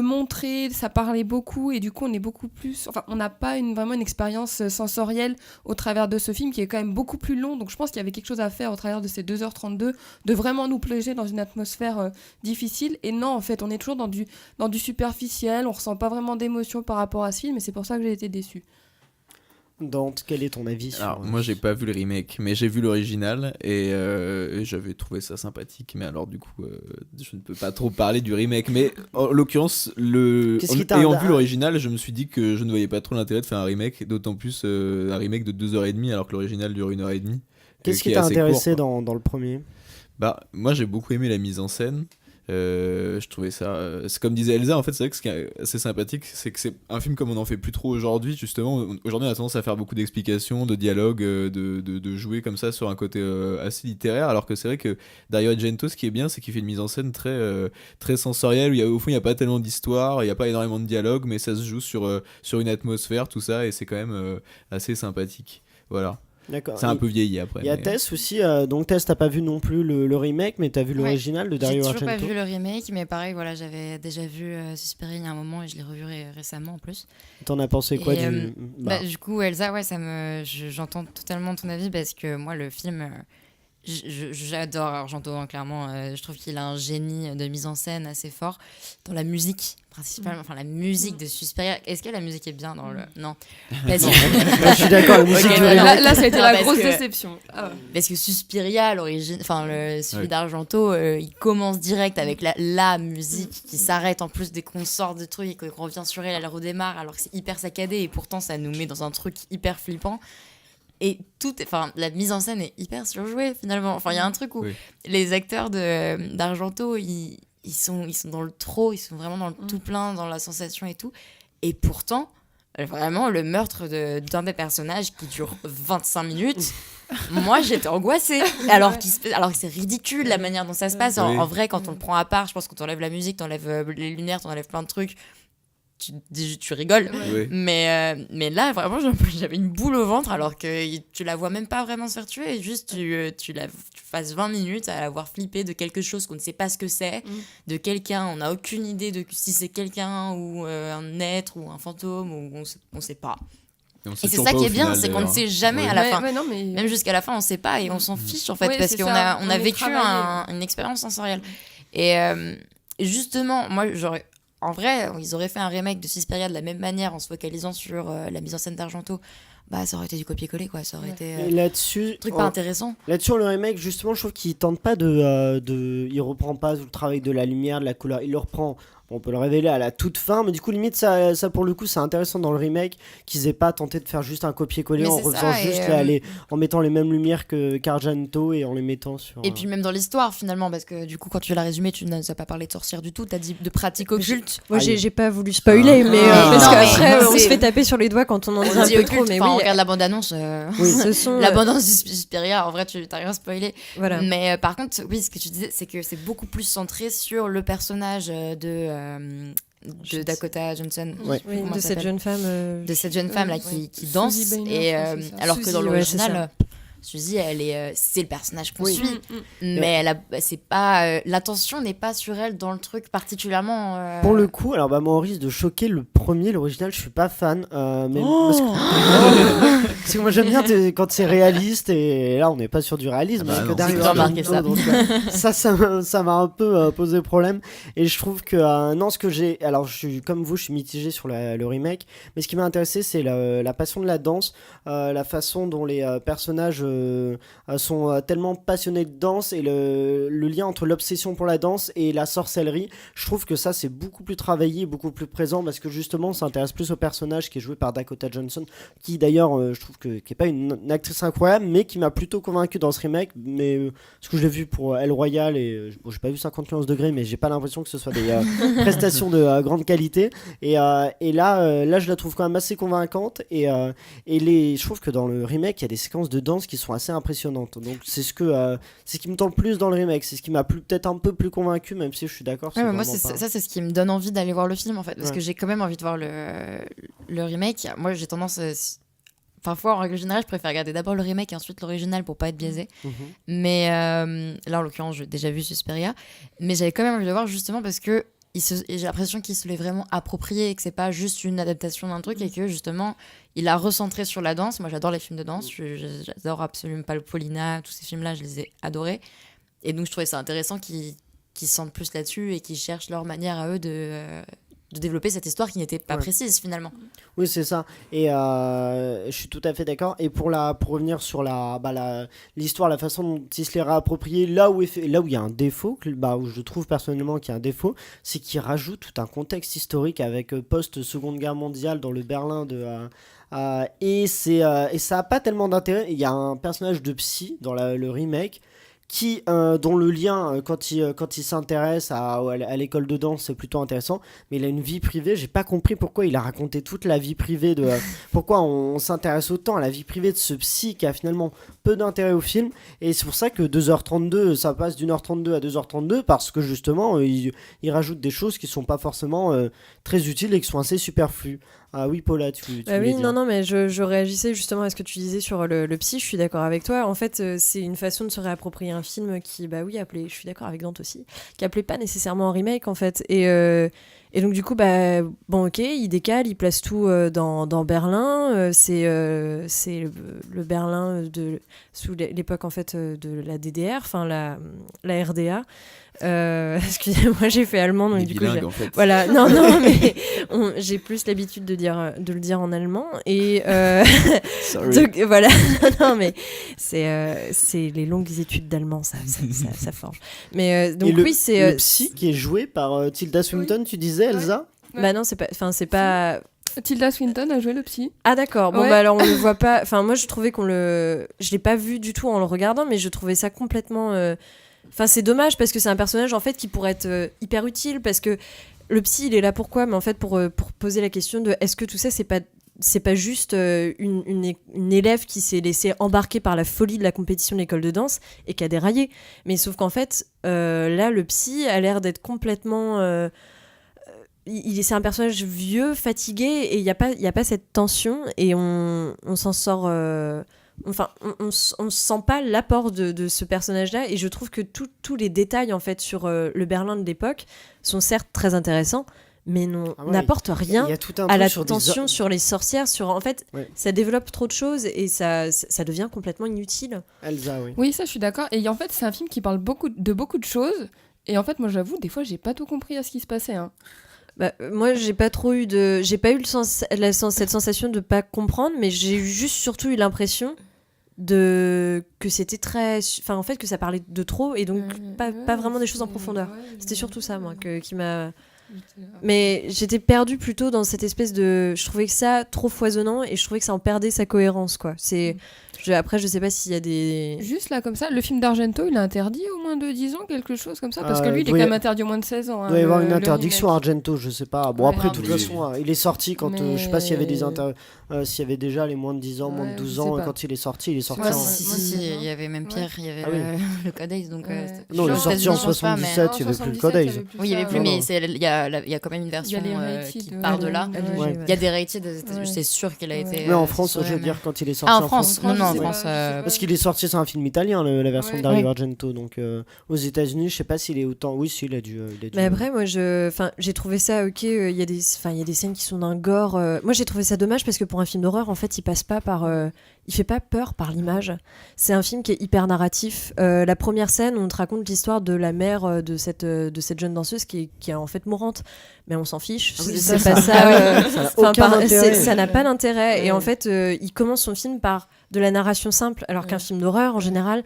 montrer, ça parlait beaucoup, et du coup on est beaucoup plus... Enfin, on n'a pas vraiment une expérience sensorielle au travers de ce film qui est quand même beaucoup plus long, donc je pense qu'il y avait quelque chose à faire au travers de ces 2h32, de vraiment nous plonger dans une atmosphère difficile. Et non, en fait, on est toujours dans du superficiel, on ressent pas vraiment d'émotion par rapport à ce film, et c'est pour ça que j'ai été déçue. Dante, quel est ton avis sur... Alors, moi j'ai pas vu le remake, mais j'ai vu l'original et j'avais trouvé ça sympathique, mais alors du coup je ne peux pas trop parler du remake, mais en l'occurrence ayant vu l'original, je me suis dit que je ne voyais pas trop l'intérêt de faire un remake, d'autant plus un remake de 2h30 alors que l'original dure 1h30. Qu'est-ce qui t'a intéressé dans le premier ? Bah moi j'ai beaucoup aimé la mise en scène. Je trouvais ça c'est comme disait Elsa, en fait c'est vrai que ce qui est assez sympathique, c'est que c'est un film comme on n'en fait plus trop aujourd'hui, justement. Aujourd'hui on a tendance à faire beaucoup d'explications, de dialogues, de jouer comme ça sur un côté assez littéraire, alors que c'est vrai que Dario Argento, ce qui est bien, c'est qu'il fait une mise en scène très sensorielle, où au fond il n'y a pas tellement d'histoire, il n'y a pas énormément de dialogue, mais ça se joue sur une atmosphère, tout ça, et c'est quand même assez sympathique, voilà. D'accord. C'est un peu vieilli après. Il y a Tess aussi, donc Tess t'as pas vu non plus le remake, mais t'as vu l'original de Dario Argento. J'ai toujours pas vu le remake, mais pareil, voilà, j'avais déjà vu Suspiria il y a un moment et je l'ai revu récemment en plus. T'en as pensé quoi du coup, Elsa, ouais, j'entends totalement ton avis, parce que moi le film... J'adore Argento, hein, clairement. Je trouve qu'il a un génie de mise en scène assez fort dans la musique, principalement. Enfin, la musique de Suspiria. Est-ce que la musique est bien dans le... Non. Parce que... je suis d'accord, la musique là, ça a été la grosse déception. Parce que Suspiria, à l'origine, enfin, celui d'Argento, il commence direct avec la musique qui s'arrête en plus dès qu'on sort de trucs et qu'on revient sur elle redémarre, alors que c'est hyper saccadé et pourtant ça nous met dans un truc hyper flippant. Et la mise en scène est hyper surjouée finalement. Enfin, il y a un truc où les acteurs d'Argento, ils sont dans le trop, ils sont vraiment dans le tout plein, dans la sensation et tout. Et pourtant, vraiment, le meurtre d'un des personnages qui dure 25 minutes, moi j'étais angoissée. Alors que c'est ridicule la manière dont ça se passe. En vrai, quand on le prend à part, je pense que t'enlèves la musique, t'enlèves les lumières, t'enlèves plein de trucs. Tu rigoles, mais là vraiment j'avais une boule au ventre, alors que tu la vois même pas vraiment se faire tuer, et juste tu passes 20 minutes à la voir flipper de quelque chose qu'on ne sait pas ce que c'est, de quelqu'un, on n'a aucune idée de si c'est quelqu'un ou un être ou un fantôme, ou on sait pas. Et c'est ça qui est bien, c'est qu'on ne sait jamais à la fin. Même jusqu'à la fin on sait pas, et on s'en fiche en fait, parce qu'on a vécu une expérience sensorielle. Et justement, moi en vrai, ils auraient fait un remake de Suspiria de la même manière, en se focalisant sur la mise en scène d'Argento. Bah, ça aurait été du copier-coller, quoi. Ça aurait été là-dessus, truc pas intéressant. Là-dessus, le remake, justement, je trouve qu'il tente pas il reprend pas le travail de la lumière, de la couleur. Il le reprend on peut le révéler à la toute fin, mais du coup limite ça pour le coup c'est intéressant dans le remake qu'ils aient pas tenté de faire juste un copier-coller en refaisant juste en mettant les mêmes lumières que qu'Argento et en les mettant sur... Et puis même dans l'histoire finalement, parce que du coup quand tu l'as résumé, tu n'as pas parlé de sorcières du tout, t'as dit de pratiques occultes. Moi j'ai pas voulu spoiler, mais parce qu'après on se fait taper sur les doigts quand on en dit un peu trop, mais on regarde la bande-annonce, la bande-annonce du Suspiria, en vrai tu t'as rien spoilé. Voilà. Mais par contre, oui, ce que tu disais, c'est que c'est beaucoup plus centré sur le personnage de Dakota Johnson, de cette jeune femme là qui danse, et alors que dans l'original Suzy, c'est le personnage qu'on suit, mais c'est pas l'attention n'est pas sur elle dans le truc particulièrement. Pour le coup, alors moi on risque de choquer l'original, je suis pas fan, mais parce que moi j'aime bien quand c'est réaliste, et là on n'est pas sur du réalisme, que derrière ça m'a un peu posé problème, et je trouve que alors je suis comme vous, je suis mitigé sur le remake, mais ce qui m'a intéressé c'est la passion de la danse, la façon dont les personnages sont tellement passionnés de danse, et le lien entre l'obsession pour la danse et la sorcellerie, je trouve que ça c'est beaucoup plus travaillé, beaucoup plus présent, parce que justement ça intéresse plus au personnage qui est joué par Dakota Johnson, qui d'ailleurs je trouve qui est pas une actrice incroyable, mais qui m'a plutôt convaincu dans ce remake, mais ce que je l'ai vu pour El Royale, et j'ai pas vu 50 degrés, mais j'ai pas l'impression que ce soit des prestations de grande qualité, et là je la trouve quand même assez convaincante, et je trouve que dans le remake il y a des séquences de danse qui sont assez impressionnantes, donc c'est ce qui me tente le plus dans le remake, c'est ce qui m'a peut-être un peu plus convaincu, même si je suis d'accord. Moi ça c'est ce qui me donne envie d'aller voir le film en fait, parce que j'ai quand même envie de voir le remake. Moi j'ai tendance parfois en règle générale je préfère regarder d'abord le remake et ensuite l'original pour pas être biaisé, mais là en l'occurrence j'ai déjà vu Suspiria, mais j'avais quand même envie de le voir justement parce que j'ai l'impression qu'il se l'est vraiment approprié et que c'est pas juste une adaptation d'un truc, et que justement il a recentré sur la danse. Moi j'adore les films de danse, j'adore absolument pas le Paulina, tous ces films là je les ai adorés, et donc je trouvais ça intéressant qu'ils se sentent plus là-dessus et qu'ils cherchent leur manière à eux de développer cette histoire qui n'était pas précise finalement. Oui, c'est ça, et je suis tout à fait d'accord, et pour revenir sur l'histoire, la façon dont il se l'est réapproprié, là où il y a un défaut, où je trouve personnellement qu'il y a un défaut, c'est qu'il rajoute tout un contexte historique avec post-Seconde Guerre mondiale dans le Berlin et ça a pas tellement d'intérêt. Il y a un personnage de psy dans le remake dont le lien quand il s'intéresse à l'école de danse c'est plutôt intéressant, mais il a une vie privée. J'ai pas compris pourquoi il a raconté toute la vie privée pourquoi on s'intéresse autant à la vie privée de ce psy qui a finalement peu d'intérêt au film, et c'est pour ça que 2h32 ça passe d'1h32 à 2h32, parce que justement il rajoute des choses qui sont pas forcément très utiles et qui sont assez superflues. Ah oui, Paula, tu oui, dire. non, mais je réagissais justement à ce que tu disais sur le psy. Je suis d'accord avec toi. En fait, c'est une façon de se réapproprier un film qui, appelait, je suis d'accord avec Dante aussi, qui appelait pas nécessairement un remake en fait. Et donc du coup, ok, il décale, il place tout dans Berlin. C'est le Berlin sous l'époque en fait de la DDR, enfin la RDA. Excusez-moi, j'ai fait allemand, donc du coup, en fait. voilà, non, mais j'ai plus l'habitude de le dire en allemand, et donc voilà, non, mais c'est les longues études d'allemand, ça forge. Mais donc et oui, c'est le psy qui est joué par Tilda Swinton, tu disais, Elsa. Bah non, c'est pas. Tilda Swinton a joué le psy. Ah d'accord, bon alors on le voit pas, enfin moi je trouvais je l'ai pas vu du tout en le regardant, mais je trouvais ça complètement enfin c'est dommage, parce que c'est un personnage en fait qui pourrait être hyper utile, parce que le psy il est là pourquoi, mais en fait pour poser la question de est-ce que tout ça c'est pas juste une élève qui s'est laissée embarquer par la folie de la compétition de l'école de danse et qui a déraillé, mais sauf qu'en fait là le psy a l'air d'être complètement c'est un personnage vieux, fatigué, et il y a pas cette tension, et on s'en sort enfin on sent pas l'apport de ce personnage-là, et je trouve que tous les détails en fait sur le Berlin de l'époque sont certes très intéressants, mais n'apportent rien à la tension sur les sorcières, en fait ça développe trop de choses et ça devient complètement inutile. Elsa, oui, ça je suis d'accord, et en fait c'est un film qui parle de beaucoup de choses, et en fait moi j'avoue des fois j'ai pas tout compris à ce qui se passait, hein. Moi j'ai pas eu cette sensation de pas comprendre, mais j'ai surtout eu l'impression que c'était en fait que ça parlait de trop, et donc pas vraiment des choses en profondeur. C'était surtout ça moi qui m'a Mais j'étais perdue plutôt dans cette espèce de... Je trouvais que ça trop foisonnant et je trouvais que ça en perdait sa cohérence, quoi. Après, je sais pas s'il y a des... Juste là, comme ça, le film d'Argento, il est interdit au moins de 10 ans, quelque chose comme ça. Parce que lui, il est quand même interdit au moins de 16 ans. Il doit y avoir une interdiction Argento, je sais pas. Bon, après, de toute façon, il est sorti quand... je sais pas s'il y avait s'il y avait déjà les moins de 10 ans, moins de 12 ans. Et quand il est sorti, Si, il y avait même pire, il y avait le Codex. Donc, non, il est sorti en 77, il n'y avait plus le Codex. Oui, il n'y avait plus, mais il y a quand même une version qui part de là. Il y a des rated, c'est sûr qu'il a été... Mais en France, je veux dire, quand il est sorti en France, non, en France... Parce qu'il est sorti, c'est un film italien, la version de Dario Argento. Donc aux États-Unis, je sais pas s'il est autant. Oui, si, il a dû. Mais après, moi, j'ai trouvé ça ok. Il y a des scènes qui sont d'un gore. Moi, j'ai trouvé ça dommage parce que pour un film d'horreur, en fait, il passe pas par. Il fait pas peur par l'image. C'est un film qui est hyper narratif. La première scène, on te raconte l'histoire de la mère de cette jeune danseuse qui est en fait mourante. Mais on s'en fiche. C'est pas ça. Ça n'a pas d'intérêt. Et en fait, il commence son film par de la narration simple, alors qu'un film d'horreur, en général,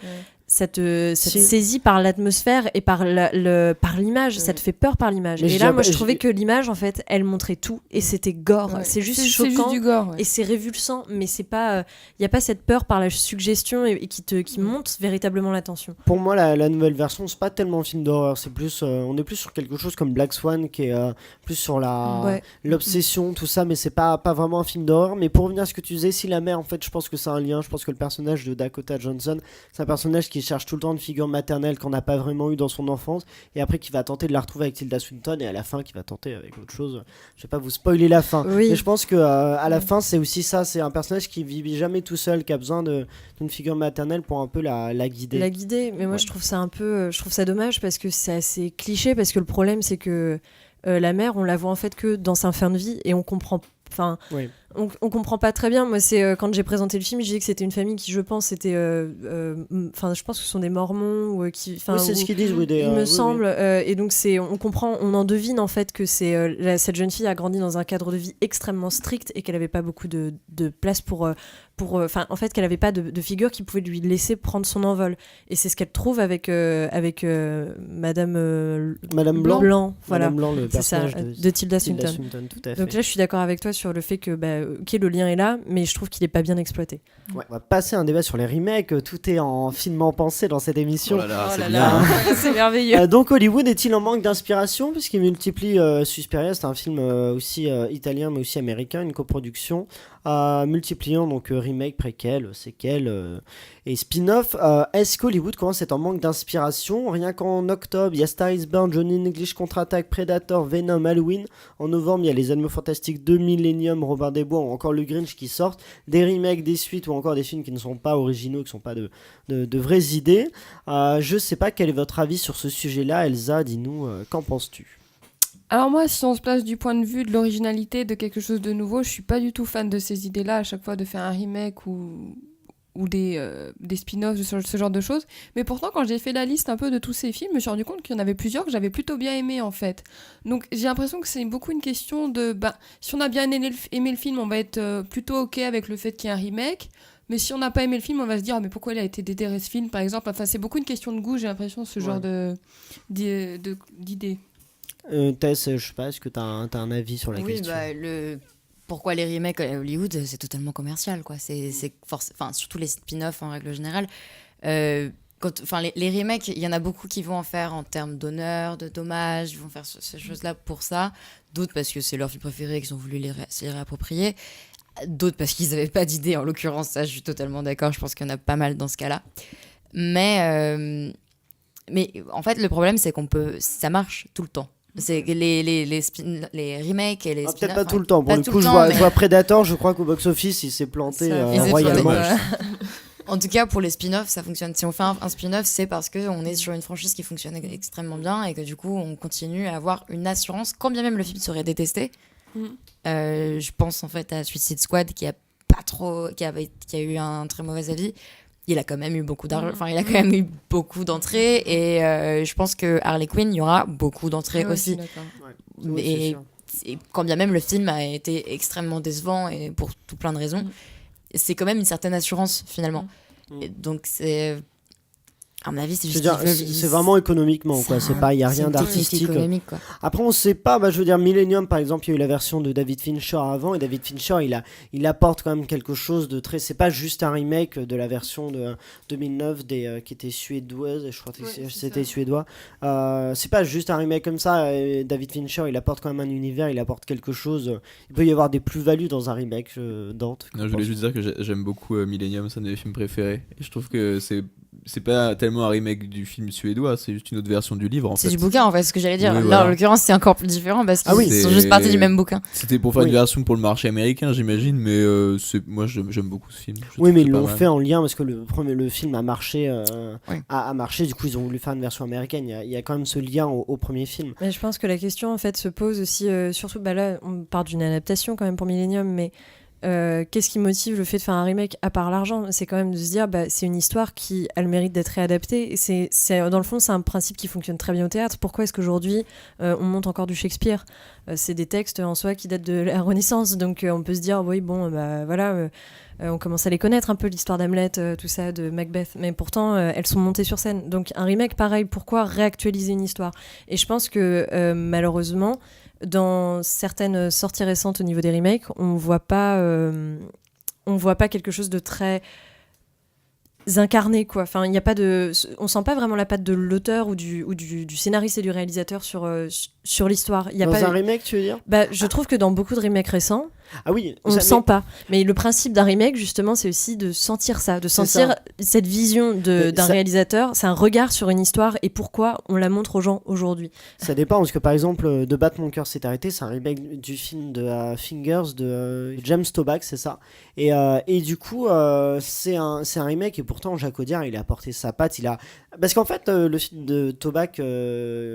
ça te saisit par l'atmosphère et par l'image, ça te fait peur par l'image. Et là, moi, je trouvais que l'image, en fait, elle montrait tout et c'était gore. C'est juste choquant. C'est juste du gore, et c'est révulsant, mais c'est pas, y a pas cette peur par la suggestion et qui monte véritablement la tension. Pour moi, la nouvelle version, c'est pas tellement un film d'horreur, c'est plus, on est plus sur quelque chose comme Black Swan, qui est plus sur l'obsession, tout ça, mais c'est pas vraiment un film d'horreur. Mais pour revenir à ce que tu disais, si la mère, en fait, je pense que c'est un lien. Je pense que le personnage de Dakota Johnson, c'est un personnage qui cherche tout le temps une figure maternelle qu'on n'a pas vraiment eu dans son enfance, et après qui va tenter de la retrouver avec Tilda Swinton, et à la fin qui va tenter avec autre chose. Je vais pas vous spoiler la fin, mais je pense que à la fin c'est aussi ça, c'est un personnage qui vit jamais tout seul, qui a besoin d'une figure maternelle pour un peu la guider. Mais moi je trouve ça dommage parce que c'est assez cliché, parce que le problème c'est que la mère, on la voit en fait que dans sa fin de vie et on comprend on comprend pas très bien. Moi, c'est quand j'ai présenté le film, je disais que c'était une famille qui, je pense, était je pense que ce sont des mormons ou qui, c'est ce qu'ils disent, il me semble. Et donc on comprend, on en devine en fait que cette jeune fille a grandi dans un cadre de vie extrêmement strict et qu'elle avait pas beaucoup de place pour en fait, qu'elle avait pas de figure qui pouvait lui laisser prendre son envol. Et c'est ce qu'elle trouve avec Madame Blanc, voilà. Madame Blanc, le personnage de Tilda Swinton. Tout à fait. Donc là, je suis d'accord avec toi sur le fait que le lien est là, mais je trouve qu'il est pas bien exploité. On va passer un débat sur les remakes. Tout est en finement pensé dans cette émission. C'est merveilleux. Donc Hollywood est-il en manque d'inspiration puisqu'il multiplie Suspiria, c'est un film aussi italien mais aussi américain, une coproduction, multipliant donc remake, préquel, séquel et spin-off. Est-ce qu'Hollywood commence à être en manque d'inspiration? Rien qu'en octobre, il y a Star is Born, Johnny English Contre-Attaque, Predator, Venom, Halloween. En novembre, il y a Les Animaux Fantastiques 2, Millennium, Robin des Bois ou encore Le Grinch qui sortent. Des remakes, des suites ou encore des films qui ne sont pas originaux, qui ne sont pas de vraies idées. Je sais pas quel est votre avis sur ce sujet-là. Elsa, dis-nous, qu'en penses-tu? Alors moi, si on se place du point de vue de l'originalité, de quelque chose de nouveau, je suis pas du tout fan de ces idées-là, à chaque fois de faire un remake ou des spin-offs, ce genre de choses. Mais pourtant, quand j'ai fait la liste un peu de tous ces films, je me suis rendu compte qu'il y en avait plusieurs que j'avais plutôt bien aimés, en fait. Donc j'ai l'impression que c'est beaucoup une question de... si on a bien aimé le film, on va être plutôt OK avec le fait qu'il y ait un remake. Mais si on n'a pas aimé le film, on va se dire mais pourquoi il a été déterré ce film, par exemple. Enfin, c'est beaucoup une question de goût, j'ai l'impression, ce genre d'idées. Tess, je sais pas, est-ce que tu as un avis sur la question? Pourquoi les remakes à Hollywood, c'est totalement commercial, quoi. Surtout les spin-offs en règle générale. Les remakes, il y en a beaucoup qui vont en faire en termes d'honneur, de dommages, ils vont faire ces choses-là pour ça. D'autres parce que c'est leur film préféré, qu'ils ont voulu se les réapproprier. D'autres parce qu'ils n'avaient pas d'idée, en l'occurrence, ça je suis totalement d'accord, je pense qu'il y en a pas mal dans ce cas-là. Mais en fait, le problème, c'est ça marche tout le temps. C'est les remakes et les spin-offs. Peut-être pas tout le temps. Pour le coup, je vois Predator, je crois qu'au box-office, il s'est planté royalement. En tout cas, pour les spin-offs, ça fonctionne. Si on fait un spin-off, c'est parce qu'on est sur une franchise qui fonctionne extrêmement bien et que du coup, on continue à avoir une assurance, quand bien même le film serait détesté. Je pense en fait à Suicide Squad qui a eu un très mauvais avis. Il a quand même eu beaucoup d'argent, il a quand même eu beaucoup d'entrées et je pense que Harley Quinn, il y aura beaucoup d'entrées aussi. Et quand bien même le film a été extrêmement décevant et pour tout plein de raisons, c'est quand même une certaine assurance finalement. Et donc c'est À mon avis, c'est Je veux juste dire, c'est vraiment économiquement, quoi. C'est pas, il y a rien d'artistique. Économique, quoi. Après, on sait pas. Je veux dire, Millennium, par exemple, il y a eu la version de David Fincher avant, et David Fincher, il apporte quand même quelque chose de très. C'est pas juste un remake de la version de 2009 qui était suédoise. Je crois que c'était suédois. C'est pas juste un remake comme ça. David Fincher, il apporte quand même un univers, il apporte quelque chose. Il peut y avoir des plus-values dans un remake. Dante. Non, je voulais juste dire que j'aime beaucoup Millennium, c'est un de mes films préférés. Et je trouve que c'est pas tellement un remake du film suédois, c'est juste une autre version du livre en fait. C'est du bouquin en fait, ce que j'allais dire. Oui, Là voilà. en l'occurrence c'est encore plus différent parce qu'ils sont juste partis du même bouquin. C'était pour faire une version pour le marché américain j'imagine, mais moi j'aime beaucoup ce film. Oui, mais ils l'ont fait en lien parce que le film a marché, a marché, du coup ils ont voulu faire une version américaine. Il y a quand même ce lien au premier film. Mais je pense que la question en fait se pose aussi, surtout là on part d'une adaptation quand même pour Millennium, mais qu'est-ce qui motive le fait de faire un remake à part l'argent? C'est quand même de se dire c'est une histoire qui a le mérite d'être réadaptée, et c'est dans le fond c'est un principe qui fonctionne très bien au théâtre. Pourquoi est-ce qu'aujourd'hui on monte encore du Shakespeare? C'est des textes en soi qui datent de la Renaissance, donc on peut se dire oui bon voilà, on commence à les connaître un peu, l'histoire d'Hamlet, tout ça, de Macbeth, mais pourtant elles sont montées sur scène. Donc un remake pareil, pourquoi réactualiser une histoire? Et je pense que malheureusement dans certaines sorties récentes au niveau des remakes, on voit pas quelque chose de très incarné, quoi. Enfin, il y a pas on sent pas vraiment la patte de l'auteur ou du scénariste et du réalisateur sur l'histoire. Il y a un remake, tu veux dire? Je trouve que dans beaucoup de remakes récents, on ne sent pas. Mais le principe d'un remake, justement, c'est aussi de sentir ça, de sentir cette vision d'un réalisateur. C'est un regard sur une histoire et pourquoi on la montre aux gens aujourd'hui. Ça dépend, parce que par exemple, De battre mon cœur s'est arrêté, c'est un remake du film de Fingers de James Toback, c'est ça. Et du coup, c'est un remake, et pourtant Jacques Audiard, il a apporté sa patte. Parce qu'en fait, le film de Toback,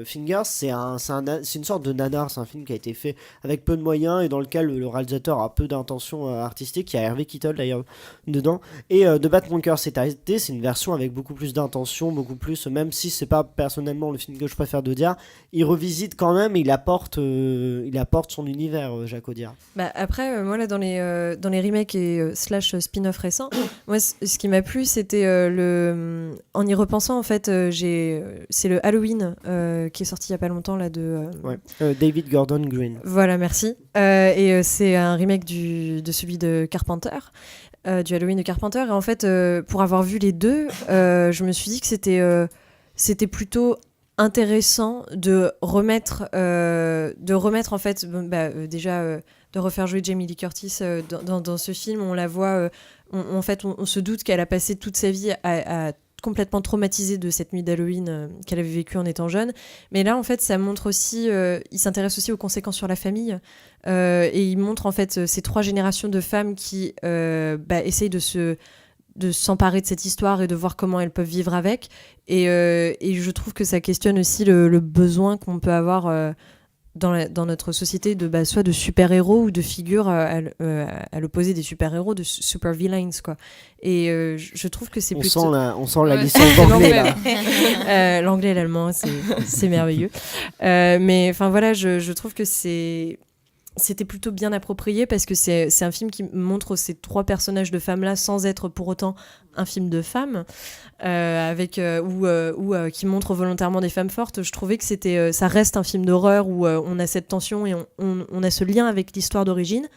Fingers, c'est une sorte de nanar. C'est un film qui a été fait avec peu de moyens et dans lequel le réalisateur a peu d'intention artistique. Il y a Hervé Kittel d'ailleurs dedans. Et De battre mon cœur s'est arrêté, c'est une version avec beaucoup plus d'intention, beaucoup plus, même si c'est pas personnellement le film que je préfère d'Audiard, il revisite quand même, il apporte son univers, Jacques Audiard. Après, moi là dans les remakes et slash spin-off récents, moi ce qui m'a plu c'était en y repensant en fait, c'est le Halloween qui est sorti il y a pas longtemps là David Gordon Green. Voilà, merci. Et c'est un remake de celui de Carpenter, du Halloween de Carpenter. Et en fait, pour avoir vu les deux, je me suis dit que c'était plutôt intéressant de remettre en fait, déjà de refaire jouer Jamie Lee Curtis dans ce film. On la voit, en fait, on se doute qu'elle a passé toute sa vie à complètement traumatisée de cette nuit d'Halloween qu'elle avait vécue en étant jeune. Mais là, en fait, ça montre aussi... il s'intéresse aussi aux conséquences sur la famille. Et il montre, en fait, ces 3 générations de femmes qui essayent de s'emparer de cette histoire et de voir comment elles peuvent vivre avec. Et je trouve que ça questionne aussi le besoin qu'on peut avoir... dans notre société soit de super-héros ou de figures à l'opposé des super-héros, de super-villains, quoi. Et je trouve que c'est plutôt... On sent la licence d'anglais, là. L'anglais et l'allemand, c'est merveilleux. Mais enfin voilà, je trouve que c'était plutôt bien approprié parce que c'est un film qui montre ces 3 personnages de femmes-là sans être pour autant un film de femmes, qui montre volontairement des femmes fortes. Je trouvais que ça reste un film d'horreur où on a cette tension et on a ce lien avec l'histoire d'origine,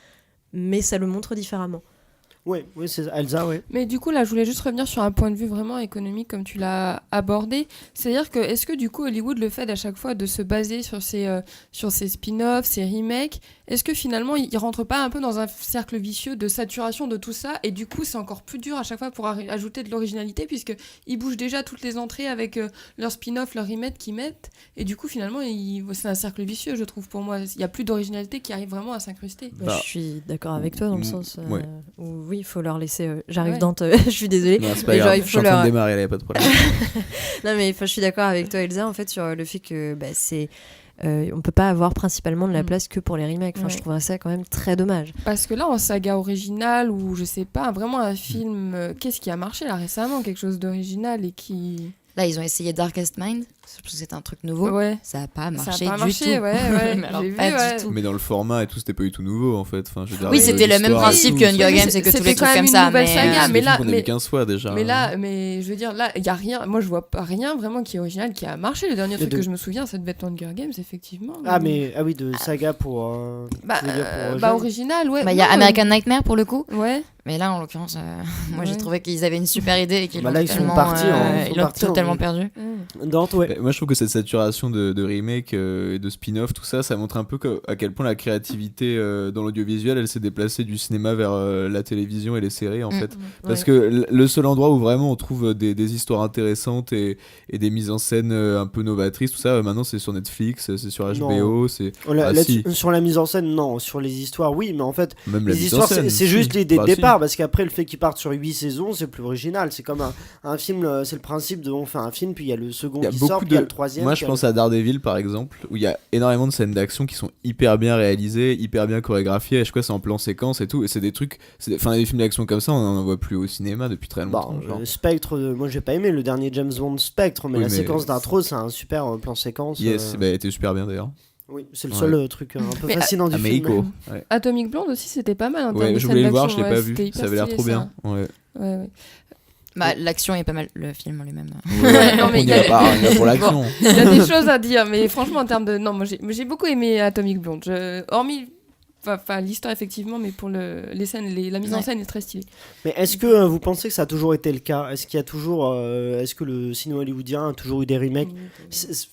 mais ça le montre différemment. Oui, c'est Elsa, oui. Mais du coup, là, je voulais juste revenir sur un point de vue vraiment économique, comme tu l'as abordé. C'est-à-dire que, est-ce que du coup, Hollywood le fait à chaque fois de se baser sur ces spin-offs, ces remakes, est-ce que finalement, ils rentrent pas un peu dans un cercle vicieux de saturation de tout ça, et du coup, c'est encore plus dur à chaque fois pour ajouter de l'originalité, puisqu'ils bougent déjà toutes les entrées avec leurs spin-offs, leurs remakes qu'ils mettent, et du coup, finalement, c'est un cercle vicieux, je trouve, pour moi. Il n'y a plus d'originalité qui arrive vraiment à s'incruster. Je suis d'accord avec toi dans le sens où oui, il faut leur laisser... J'arrive Ouais. Dante, je suis désolée. Non, c'est pas grave, je suis en train de démarrer, il n'y a pas de problème. Non, mais je suis d'accord avec toi, Elsa, en fait, sur le fait que c'est... on peut pas avoir principalement de la place que pour les remakes. Enfin, je trouverais ça quand même très dommage. Parce que là, en saga originale, ou je sais pas, vraiment un film... qu'est-ce qui a marché là récemment? Quelque chose d'original et qui... Là, ils ont essayé Darkest Mind. Je pense que c'était un truc nouveau. Ouais. Ça n'a pas marché Ça a pas du marché, tout. ouais. Mais alors, J'ai vu, pas ouais. du tout. Mais dans le format et tout, c'était pas du tout nouveau en fait. Enfin, je veux dire, Oui, c'était le même l'histoire et principe tout, que Hunger c'est- Games et que tous C'était les quand trucs même comme une ça. nouvelle Mais saga, c'est des mais films là, qu'on a vu 15 fois déjà. Mais je veux dire, là, il y a rien. Moi, je vois pas rien vraiment qui est original, qui a marché. Le dernier truc que je me souviens, ça devait être Hunger Games, effectivement. Ah oui, de saga pour. tu veux dire pour jeune. Original, ouais. il y a American Nightmare pour le coup. Ouais. Mais là, en l'occurrence, moi j'ai trouvé qu'ils avaient une super idée et qu'ils l'ont là, ils sont totalement, partis ils l'ont totalement perdu. Dante, ouais. Bah, moi je trouve que cette saturation de remake et de spin-off, tout ça, ça montre un peu à quel point la créativité dans l'audiovisuel, elle s'est déplacée du cinéma vers la télévision et les séries en fait. Parce que le seul endroit où vraiment on trouve des histoires intéressantes et des mises en scène un peu novatrices, tout ça, maintenant c'est sur Netflix, c'est sur HBO, c'est... Sur la mise en scène, non. Sur les histoires, oui, mais en fait, même la les mise en histoires, scène, c'est juste l'idée de Bah, départ, parce qu'après, le fait qu'ils partent sur 8 saisons, c'est plus original. C'est comme un film, c'est le principe de on fait un film, puis il y a le second qui sort, puis il y a le troisième. Moi je pense à Daredevil par exemple, où il y a énormément de scènes d'action qui sont hyper bien réalisées, hyper bien chorégraphiées, à chaque fois c'est en plan séquence et tout, et c'est des trucs, enfin des films d'action comme ça, on en voit plus au cinéma depuis très longtemps. Spectre, moi j'ai pas aimé le dernier James Bond Spectre, mais Oui, la mais séquence d'intro, c'est un super plan séquence. Yes, elle était super bien d'ailleurs. Oui, c'est le seul truc un peu fascinant du film. Mexico. Ouais. Atomic Blonde aussi, c'était pas mal. Ouais, je voulais le voir, je l'ai pas vu. Ça avait l'air trop bien. Ouais. Bah, l'action est pas mal, le film en lui-même. Ouais, non, mais on y va pas, on y va pour l'action. Il y a des choses à dire, mais franchement, en termes de. Non, moi j'ai beaucoup aimé Atomic Blonde. Hormis. Enfin, l'histoire, effectivement, mais pour les scènes, la mise en scène est très stylée. Mais est-ce que vous pensez que ça a toujours été le cas ? Est-ce qu'il y a toujours. Est-ce que le cinéma hollywoodien a toujours eu des remakes ?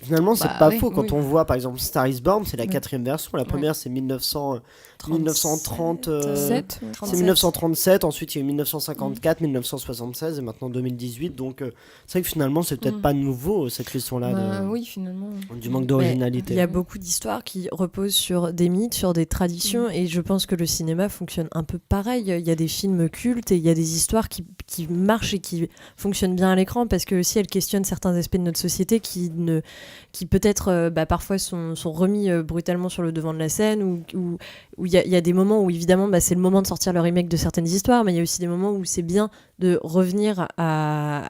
Finalement, c'est pas faux. Quand on voit, par exemple, Star is Born, c'est la 4e version. La première, c'est 1937. C'est 1937. Ensuite, il y a eu 1954, 1976 et maintenant 2018. Donc, c'est vrai que finalement, c'est peut-être pas nouveau, cette question-là. Oui, finalement. Du manque d'originalité. Il y a beaucoup d'histoires qui reposent sur des mythes, sur des traditions. Et je pense que le cinéma fonctionne un peu pareil. Il y a des films cultes et il y a des histoires qui marchent et qui fonctionnent bien à l'écran parce que aussi elles questionnent certains aspects de notre société qui peut-être parfois sont remis brutalement sur le devant de la scène où il y a des moments où évidemment c'est le moment de sortir le remake de certaines histoires, mais il y a aussi des moments où c'est bien de revenir à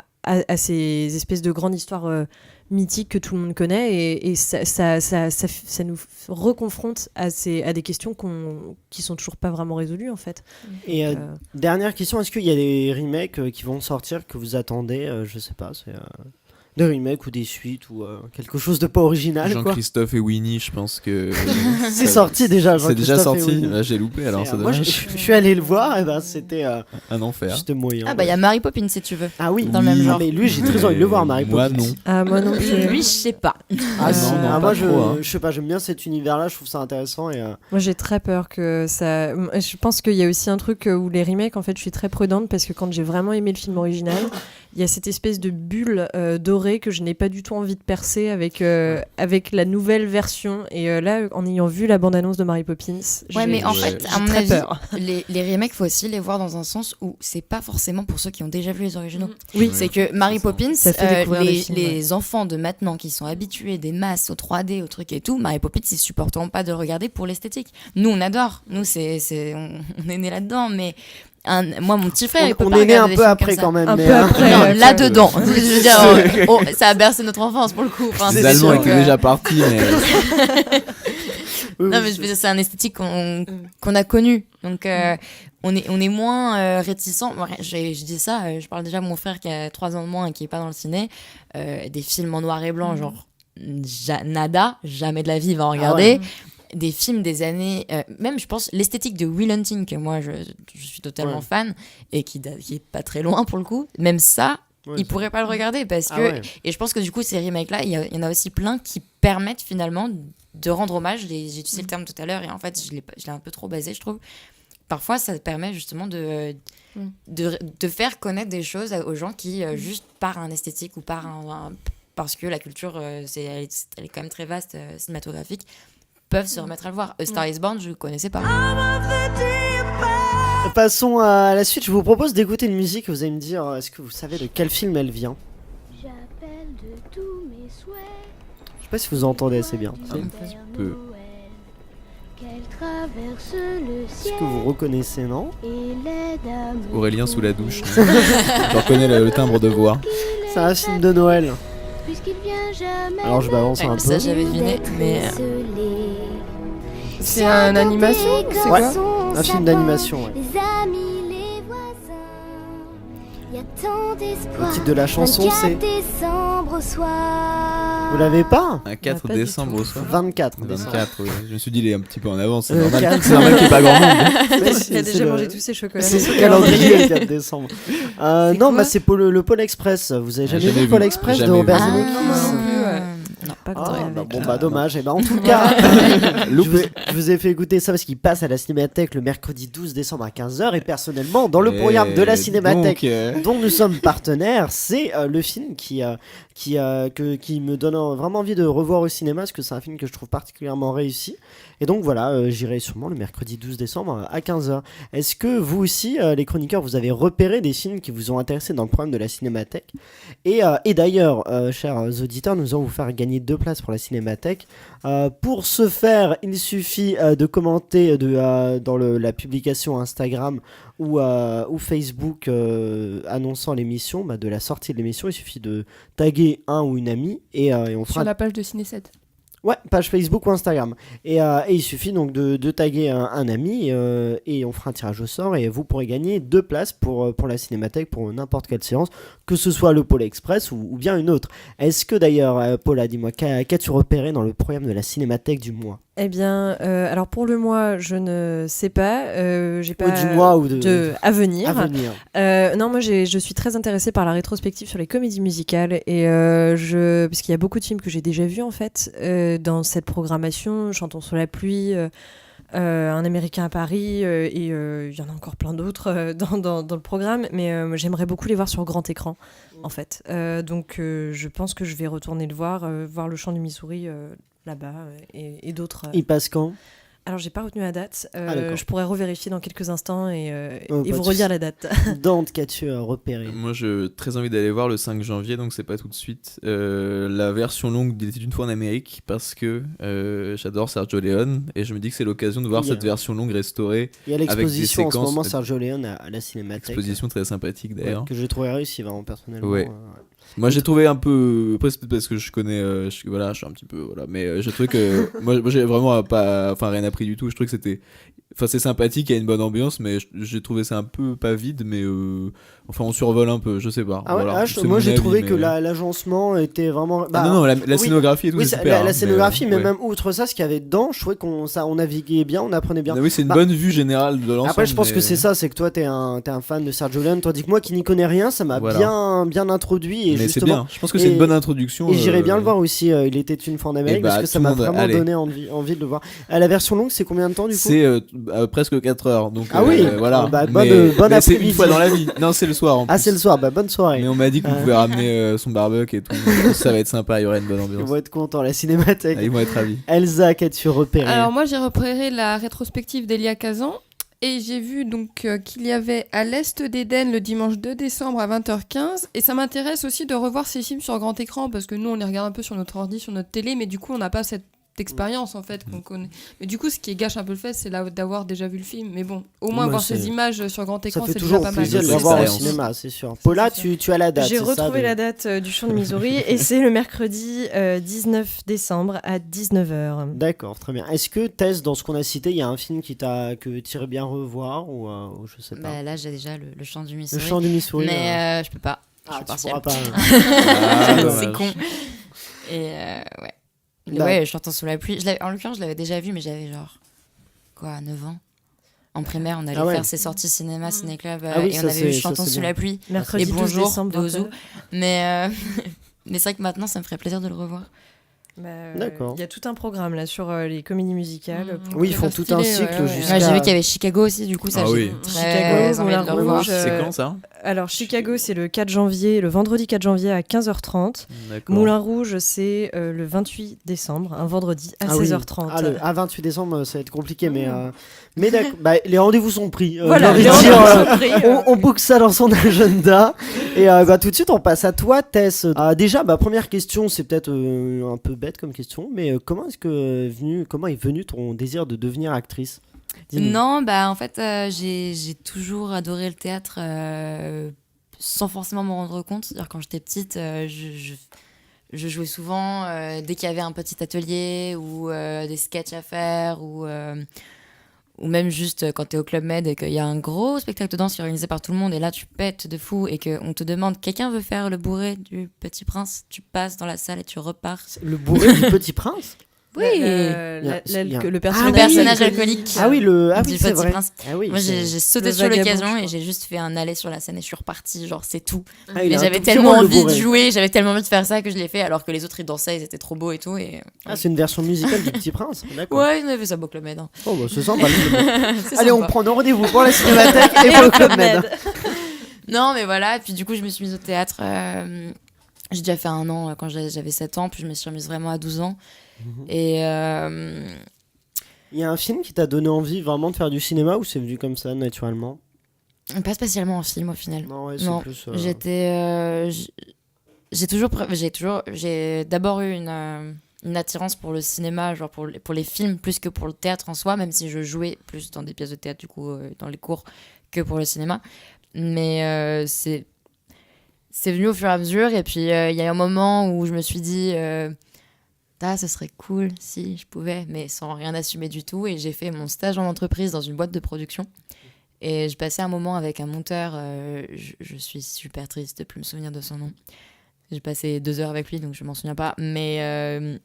ces espèces de grandes histoires mythiques que tout le monde connaît et ça nous reconfronte à des questions qui sont toujours pas vraiment résolues en fait. Et dernière question, est-ce qu'il y a des remakes qui vont sortir que vous attendez je sais pas, c'est des remakes ou des suites ou quelque chose de pas original. Jean-Christophe et Winnie, je pense que c'est sorti déjà. C'est déjà sorti. Là, j'ai loupé. Alors ça moi, je suis allé le voir et c'était un enfer. C'était moyen. Ah bah il y a Mary Poppins si tu veux. Ah oui. Dans le même genre. Mais lui, j'ai très envie de le voir, Mary Poppins. Moi non. Ah moi non. Lui je sais pas. Moi je sais pas. J'aime bien cet univers-là. Je trouve ça intéressant et. Moi j'ai très peur que ça. Je pense qu'il y a aussi un truc où les remakes en fait je suis très prudente parce que quand j'ai vraiment aimé le film original, il y a cette espèce de bulle dorée que je n'ai pas du tout envie de percer avec la nouvelle version et là en ayant vu la bande-annonce de Mary Poppins mais en fait à mon avis les remakes faut aussi les voir dans un sens où c'est pas forcément pour ceux qui ont déjà vu les originaux. C'est que Mary Poppins les enfants de maintenant qui sont habitués des masses au 3D au truc et tout, Mary Poppins ils supporteront pas de le regarder pour l'esthétique. Nous on adore, nous on est né là-dedans, mais moi mon petit frère il peut on pas est né un regarder peu des après films quand même. là dedans je veux dire ça a bercé notre enfance pour le coup. Les Allemands étaient déjà partis mais non mais je veux dire c'est un esthétique qu'on a connu donc on est moins réticents. Je dis ça, je parle déjà de mon frère qui a 3 ans de moins et qui est pas dans le ciné, des films en noir et blanc genre nada, jamais de la vie il va en regarder. Des films des années, même je pense l'esthétique de Will Hunting que moi je suis totalement fan et qui est pas très loin pour le coup, même ça il pourrait pas le regarder parce que et je pense que du coup ces remakes là il y en a aussi plein qui permettent finalement de rendre hommage. J'ai utilisé le terme tout à l'heure et en fait je l'ai un peu trop basé je trouve. Parfois ça permet justement de faire connaître des choses aux gens qui juste par un esthétique ou par parce que la culture elle est quand même très vaste cinématographique peuvent se remettre à le voir. Star is Born, je ne connaissais pas. Passons à la suite. Je vous propose d'écouter une musique. Vous allez me dire, est-ce que vous savez de quel film elle vient ? J'appelle de tous mes souhaits. Je sais pas si vous entendez assez bien. Un peu. Est-ce que vous reconnaissez, non ? Aurélien sous la douche. Je reconnais le timbre de voix. C'est un film de Noël. Puisqu'il vient jamais. Alors je balance un peu. Ça, j'avais deviné, mais. C'est une animation. C'est Ouais, quoi un film d'animation. Ouais. Les amis, les voisins. Il y a tant d'espoir. Le titre de la chanson, c'est. 24 décembre au soir. Vous l'avez pas? Un 4 décembre au soir. 24 décembre. 24, oui. Je me suis dit, il est un petit peu en avance. C'est 4. normal qu'il n'y ait pas grand monde. Il a déjà mangé tous ses chocolats. C'est ce calendrier, le 4 décembre. Non, bah c'est pour le Pôle Express. Vous avez jamais vu le Pôle Express de Robert Zemeckis? Non, pas Ah, avec. bah bon, bah dommage. Et bah en tout cas, je vous ai fait écouter ça parce qu'il passe à la Cinémathèque le mercredi 12 décembre à 15h. Et personnellement, dans le programme de la Cinémathèque dont nous sommes partenaires, c'est le film qui me donne vraiment envie de revoir au cinéma parce que c'est un film que je trouve particulièrement réussi. Et donc voilà, j'irai sûrement le mercredi 12 décembre à 15h. Est-ce que vous aussi, les chroniqueurs, vous avez repéré des films qui vous ont intéressé dans le programme de la Cinémathèque? Et d'ailleurs, chers auditeurs, nous allons vous faire gagner 2 places pour la Cinémathèque. Pour ce faire, il suffit de commenter dans la publication Instagram ou Facebook annonçant l'émission, de la sortie de l'émission. Il suffit de taguer un ou une amie et on fera... Sur la page de Ciné 7. Ouais, page Facebook ou Instagram. Et il suffit donc de taguer un ami et on fera un tirage au sort et vous pourrez gagner 2 places pour la Cinémathèque pour n'importe quelle séance, que ce soit le Pôle Express ou bien une autre. Est-ce que d'ailleurs, Paula, dis-moi, qu'as-tu repéré dans le programme de la Cinémathèque du mois? Eh bien, alors pour le mois, je ne sais pas. J'ai pas du mois ou à venir. À venir. Non, moi je suis très intéressée par la rétrospective sur les comédies musicales et parce qu'il y a beaucoup de films que j'ai déjà vus en fait dans cette programmation. Chantons sous la pluie, Un Américain à Paris et il y en a encore plein d'autres dans le programme. Mais j'aimerais beaucoup les voir sur grand écran en fait. Donc je pense que je vais retourner le voir le Chant du Missouri. Là-bas et d'autres. Il passe quand? Alors j'ai pas retenu la date. Je pourrais revérifier dans quelques instants et vous tu redire la date. Dante, qu'as-tu repéré? Moi, j'ai très envie d'aller voir le 5 janvier, donc c'est pas tout de suite. La version longue d'Il était une fois en Amérique, parce que j'adore Sergio Leone et je me dis que c'est l'occasion de voir cette version longue restaurée. Il y a l'exposition avec des séquences, en ce moment, Sergio Leone à la Cinémathèque. Exposition très sympathique d'ailleurs. Que j'ai trouvé réussi vraiment personnellement. Ouais. Moi j'ai trouvé un peu, après c'est parce que je connais, je suis un petit peu, mais j'ai trouvé que moi j'ai vraiment rien appris du tout. Je trouve que c'est sympathique, il y a une bonne ambiance, mais j'ai trouvé ça un peu pas vide, mais on survole un peu, je sais pas. Moi j'ai trouvé que l'agencement était vraiment. La scénographie et tout, c'est super. La scénographie, mais même outre ça, ce qu'il y avait dedans, je trouvais on naviguait bien, on apprenait bien. Oui, c'est une bonne vue générale de l'ensemble. Après, je pense que c'est ça, c'est que toi t'es un fan de Sergio Leone, tandis que moi qui n'y connais rien, ça m'a bien introduit. Et mais c'est bien, je pense que c'est une bonne introduction. Et j'irais bien le voir aussi, Il était une fois en Amérique, parce que ça m'a vraiment donné envie de le voir. La version longue, c'est combien de temps du coup? C'est presque 4 heures. Donc, voilà. Bonne c'est une fois dans la vie. Non, c'est le soir. C'est le soir, bonne soirée. Mais on m'a dit qu'on pouvait ramener son barbecue et tout. Ça va être sympa, il y aura une bonne ambiance. Ils vont être contents, la Cinémathèque. Ils vont être ravis. Elsa, qu'as-tu repéré? Alors moi j'ai repéré la rétrospective d'Elia Kazan. Et j'ai vu donc qu'il y avait À l'Est d'Éden le dimanche 2 décembre à 20h15. Et ça m'intéresse aussi de revoir ces films sur grand écran parce que nous on les regarde un peu sur notre ordi, sur notre télé, mais du coup on n'a pas cette expérience en fait qu'on connaît. Mais du coup ce qui gâche un peu le fait c'est d'avoir déjà vu le film. Mais bon, au moins voir ces images sur grand écran c'est déjà pas mal. Ça fait toujours plaisir de les voir au cinéma, c'est sûr. Paula, tu as la date? J'ai retrouvé la date du Chant du Missouri et c'est le mercredi 19 décembre à 19h. D'accord, très bien. Est-ce que Tess, dans ce qu'on a cité, il y a un film que tu irais bien revoir ou je sais pas? Là j'ai déjà le Chant du Missouri. Le Chant du Missouri. Mais je peux pas. Tu pourras pas. C'est con. Et ouais. Ouais, Chantons sous la pluie. En l'occurrence, je l'avais déjà vu, mais j'avais 9 ans. En primaire, on allait faire ses sorties cinéma, ciné-club, et on avait vu Chantons sous la pluie. Mercredi et Bonjour décembre, de Ozu. Mais c'est vrai que maintenant, ça me ferait plaisir de le revoir. D'accord. Il y a tout un programme là sur les comédies musicales. Oui, ils font tout un cycle jusqu'à... j'ai vu qu'il y avait Chicago aussi, du coup ça j'ai très envie de le revoir. C'est quand ça? Alors Chicago c'est le 4 janvier, le vendredi 4 janvier à 15h30. D'accord. Moulin Rouge c'est le 28 décembre, un vendredi à 16h30. À 28 décembre ça va être compliqué, mais d'accord, les rendez-vous sont pris. Voilà, on book ça dans son agenda. Et tout de suite on passe à toi Tess. Déjà première question, c'est peut-être un peu bête comme question, mais comment est venu ton désir de devenir actrice? Non, en fait, j'ai toujours adoré le théâtre sans forcément m'en rendre compte. C'est-à-dire, quand j'étais petite, je jouais souvent dès qu'il y avait un petit atelier ou des sketchs à faire ou même juste quand t'es au Club Med et qu'il y a un gros spectacle de danse qui est organisé par tout le monde et là tu pètes de fou et qu'on te demande quelqu'un veut faire le bourré du Petit Prince, tu passes dans la salle et tu repars. Le bourré du Petit Prince? Oui, le personnage alcoolique du Petit vrai. Prince. Ah oui, moi j'ai sauté le sur vagabond, l'occasion je et j'ai juste fait un aller sur la scène et je suis repartie, genre c'est tout. Ah, il mais a un j'avais tout petit tellement rôle, le envie de bourré. jouer, j'avais tellement envie de faire ça que je l'ai fait alors que les autres ils dansaient, ils étaient trop beaux et tout. Ah, c'est une version musicale du Petit Prince, d'accord. Ouais, ils avaient fait ça au Club Med. Hein. Oh, bah c'est sympa. C'est Allez, sympa. on prend nos rendez-vous pour la Cinémathèque et pour le Club Med. Non, mais voilà, et puis du coup, je me suis mise au théâtre. J'ai déjà fait 1 an quand j'avais 7 ans, puis je me suis remise vraiment à 12 ans. Et il y a un film qui t'a donné envie vraiment de faire du cinéma ou c'est venu comme ça naturellement? pas spécialement en film au final. Non, ouais, c'est plus. J'ai d'abord eu une attirance pour le cinéma, genre pour les films, plus que pour le théâtre en soi, même si je jouais plus dans des pièces de théâtre, du coup, dans les cours, que pour le cinéma. Mais c'est venu au fur et à mesure, et puis il y a un moment où je me suis dit, ce serait cool si je pouvais, mais sans rien assumer du tout, et j'ai fait mon stage en entreprise dans une boîte de production. Et je passais un moment avec un monteur, je suis super triste de plus me souvenir de son nom. J'ai passé 2 heures avec lui, donc je m'en souviens pas. Mais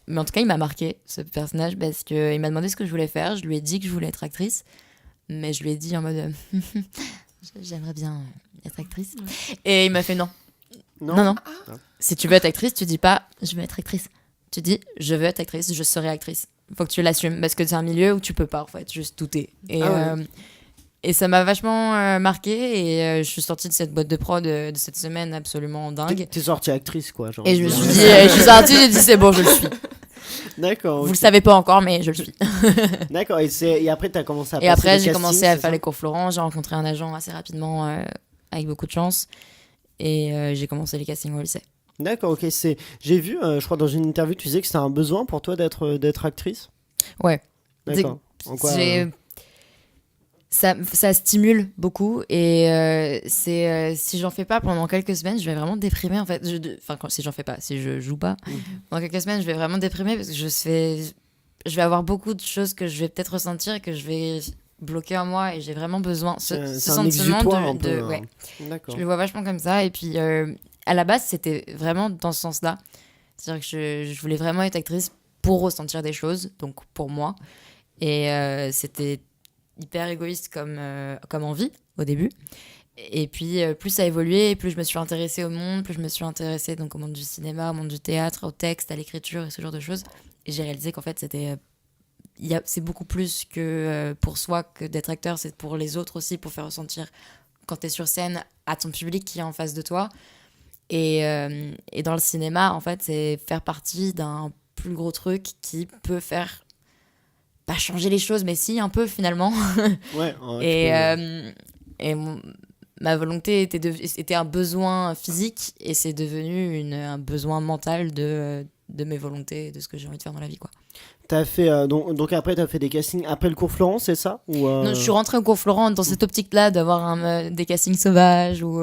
en tout cas, il m'a marqué, ce personnage, parce qu'il m'a demandé ce que je voulais faire. Je lui ai dit que je voulais être actrice, mais je lui ai dit en mode j'aimerais bien être actrice. Et il m'a fait non. Non. Si tu veux être actrice, tu dis pas je veux être actrice. Tu dis je veux être actrice, je serai actrice. Faut que tu l'assumes, parce que c'est un milieu où tu peux pas en fait juste douter. Et ça m'a vachement marqué, et je suis sortie de cette boîte de prod de cette semaine absolument dingue. T'es sortie actrice quoi, genre. Et je me suis dit, je suis sortie, j'ai dit c'est bon, je le suis. D'accord. Vous le savez pas encore, mais je le suis. D'accord. Et après t'as commencé à. Et après j'ai commencé à faire les cours Florent. J'ai rencontré un agent assez rapidement, avec beaucoup de chance, et j'ai commencé les castings au lycée. D'accord, ok. J'ai vu, je crois dans une interview, tu disais que c'était un besoin pour toi d'être actrice. Ouais. D'accord. En quoi, ça stimule beaucoup, et si j'en fais pas pendant quelques semaines, je vais vraiment déprimer en fait. Si j'en fais pas, si je joue pas, pendant quelques semaines, je vais vraiment déprimer parce que je vais avoir beaucoup de choses que je vais peut-être ressentir et que je vais bloquer en moi, et j'ai vraiment besoin ce sentiment de ouais. D'accord. Je le vois vachement comme ça, et puis à la base, c'était vraiment dans ce sens-là. C'est-à-dire que je voulais vraiment être actrice pour ressentir des choses, donc pour moi. Et c'était hyper égoïste comme envie au début. Et puis, plus ça a évolué, plus je me suis intéressée au monde, plus je me suis intéressée donc, au monde du cinéma, au monde du théâtre, au texte, à l'écriture et ce genre de choses. Et j'ai réalisé qu'en fait, c'est beaucoup plus que pour soi que d'être acteur, c'est pour les autres aussi, pour faire ressentir quand tu es sur scène à ton public qui est en face de toi. Et dans le cinéma, en fait, c'est faire partie d'un plus gros truc qui peut faire pas changer les choses, mais si, un peu finalement. Ouais. Ma volonté était un besoin physique, et c'est devenu un besoin mental de mes volontés, de ce que j'ai envie de faire dans la vie, quoi. T'as fait donc après t'as fait des castings après le cours Florent, c'est ça ou Non, je suis rentrée au cours Florent dans cette optique-là d'avoir des castings sauvages ou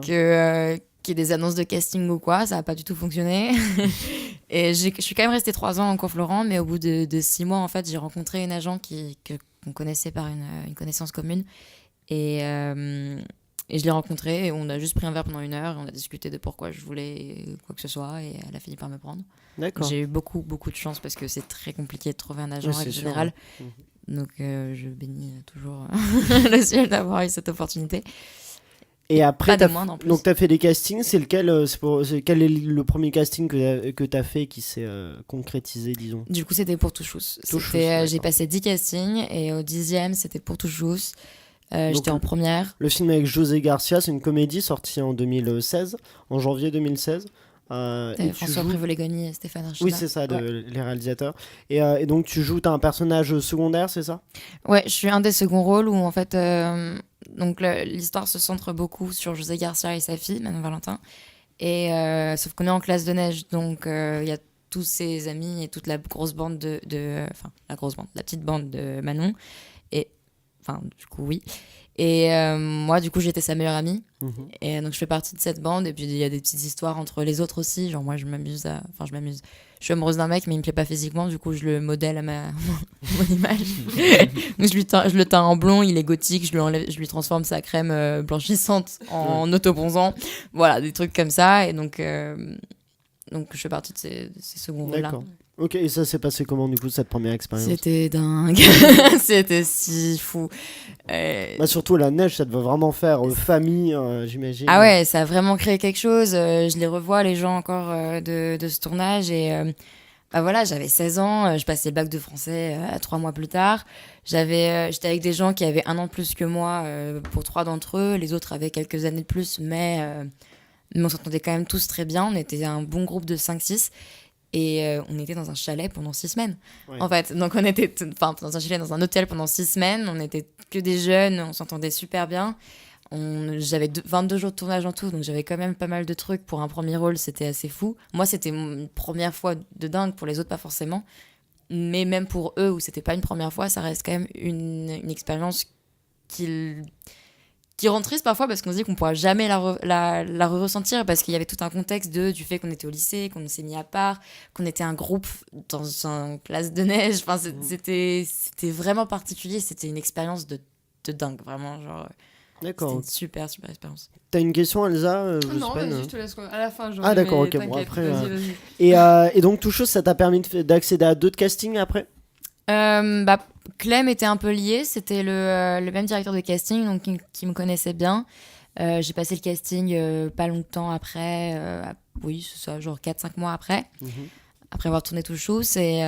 qu'il y ait des annonces de casting ou quoi. Ça n'a pas du tout fonctionné. Et je suis quand même restée 3 ans en cours Florent, mais au bout de 6 mois, en fait, j'ai rencontré une agent qu'on connaissait par une connaissance commune. Et je l'ai rencontrée, et on a juste pris un verre pendant 1 heure, et on a discuté de pourquoi je voulais quoi que ce soit, et elle a fini par me prendre. D'accord. J'ai eu beaucoup, beaucoup de chance, parce que c'est très compliqué de trouver un agent en général. Donc je bénis toujours le ciel d'avoir eu cette opportunité. Et après, donc tu as fait des castings, quel est le premier casting que tu as fait qui s'est concrétisé, disons? Du coup, c'était pour Touchous. J'ai passé 10 castings, et au 10e, c'était pour Touchous. J'étais en première. Le film avec José Garcia, c'est une comédie sortie en 2016, en janvier 2016. François Prévost-Légoni et Stéphane Archibald. Oui, c'est ça, les réalisateurs. Et donc, t'as un personnage secondaire, c'est ça? Ouais, je suis un des seconds rôles où, en fait, donc l'histoire se centre beaucoup sur José Garcia et sa fille, Manon Valentin. Et sauf qu'on est en classe de neige, donc il y a tous ses amis et toute la grosse bande la petite bande de Manon. Et Enfin, du coup, oui. Et moi, du coup, j'étais sa meilleure amie. Et donc, je fais partie de cette bande. Et puis, il y a des petites histoires entre les autres aussi. Genre, moi, je m'amuse. Je suis amoureuse d'un mec, mais il me plaît pas physiquement. Du coup, je le modèle à mon image. Donc, je le teins en blond. Il est gothique. Je lui transforme sa crème blanchissante en autobronzant. Voilà, des trucs comme ça. Et donc je fais partie de ces seconds rôles-là. D'accord. Ok, et ça s'est passé comment du coup cette première expérience? C'était dingue. C'était si fou. Surtout la neige, ça devait vraiment faire famille, j'imagine. Ah ouais, ça a vraiment créé quelque chose. Je les revois, les gens encore de ce tournage. Et voilà, j'avais 16 ans, je passais le bac de français 3 mois plus tard. J'étais avec des gens qui avaient 1 an de plus que moi pour 3 d'entre eux. Les autres avaient quelques années de plus, mais on s'entendait quand même tous très bien. On était un bon groupe de 5-6. Et on était dans un chalet pendant 6 semaines. Ouais. En fait, donc on était dans un chalet, dans un hôtel pendant 6 semaines. On était que des jeunes, on s'entendait super bien. J'avais 22 jours de tournage en tout, donc j'avais quand même pas mal de trucs. Pour un premier rôle, c'était assez fou. Moi, c'était une première fois de dingue, pour les autres, pas forcément. Mais même pour eux, où c'était pas une première fois, ça reste quand même une expérience qui rend triste parfois, parce qu'on se dit qu'on pourra jamais la ressentir, parce qu'il y avait tout un contexte du fait qu'on était au lycée, qu'on s'est mis à part, qu'on était un groupe dans une place de neige. Enfin, c'était vraiment particulier. C'était une expérience de dingue, vraiment. Genre, d'accord. C'était une super expérience. T'as une question, Elsa? Non, vas-y, je te laisse à la fin. Ah d'accord, ok. Bon, après, vas-y. Et donc Tout Chose, ça t'a permis d'accéder à d'autres castings après? Clem était un peu lié, c'était le même directeur de casting, donc qui me connaissait bien. J'ai passé le casting pas longtemps après, oui c'est ça, genre 4-5 mois après, après avoir tourné Tout Chose, et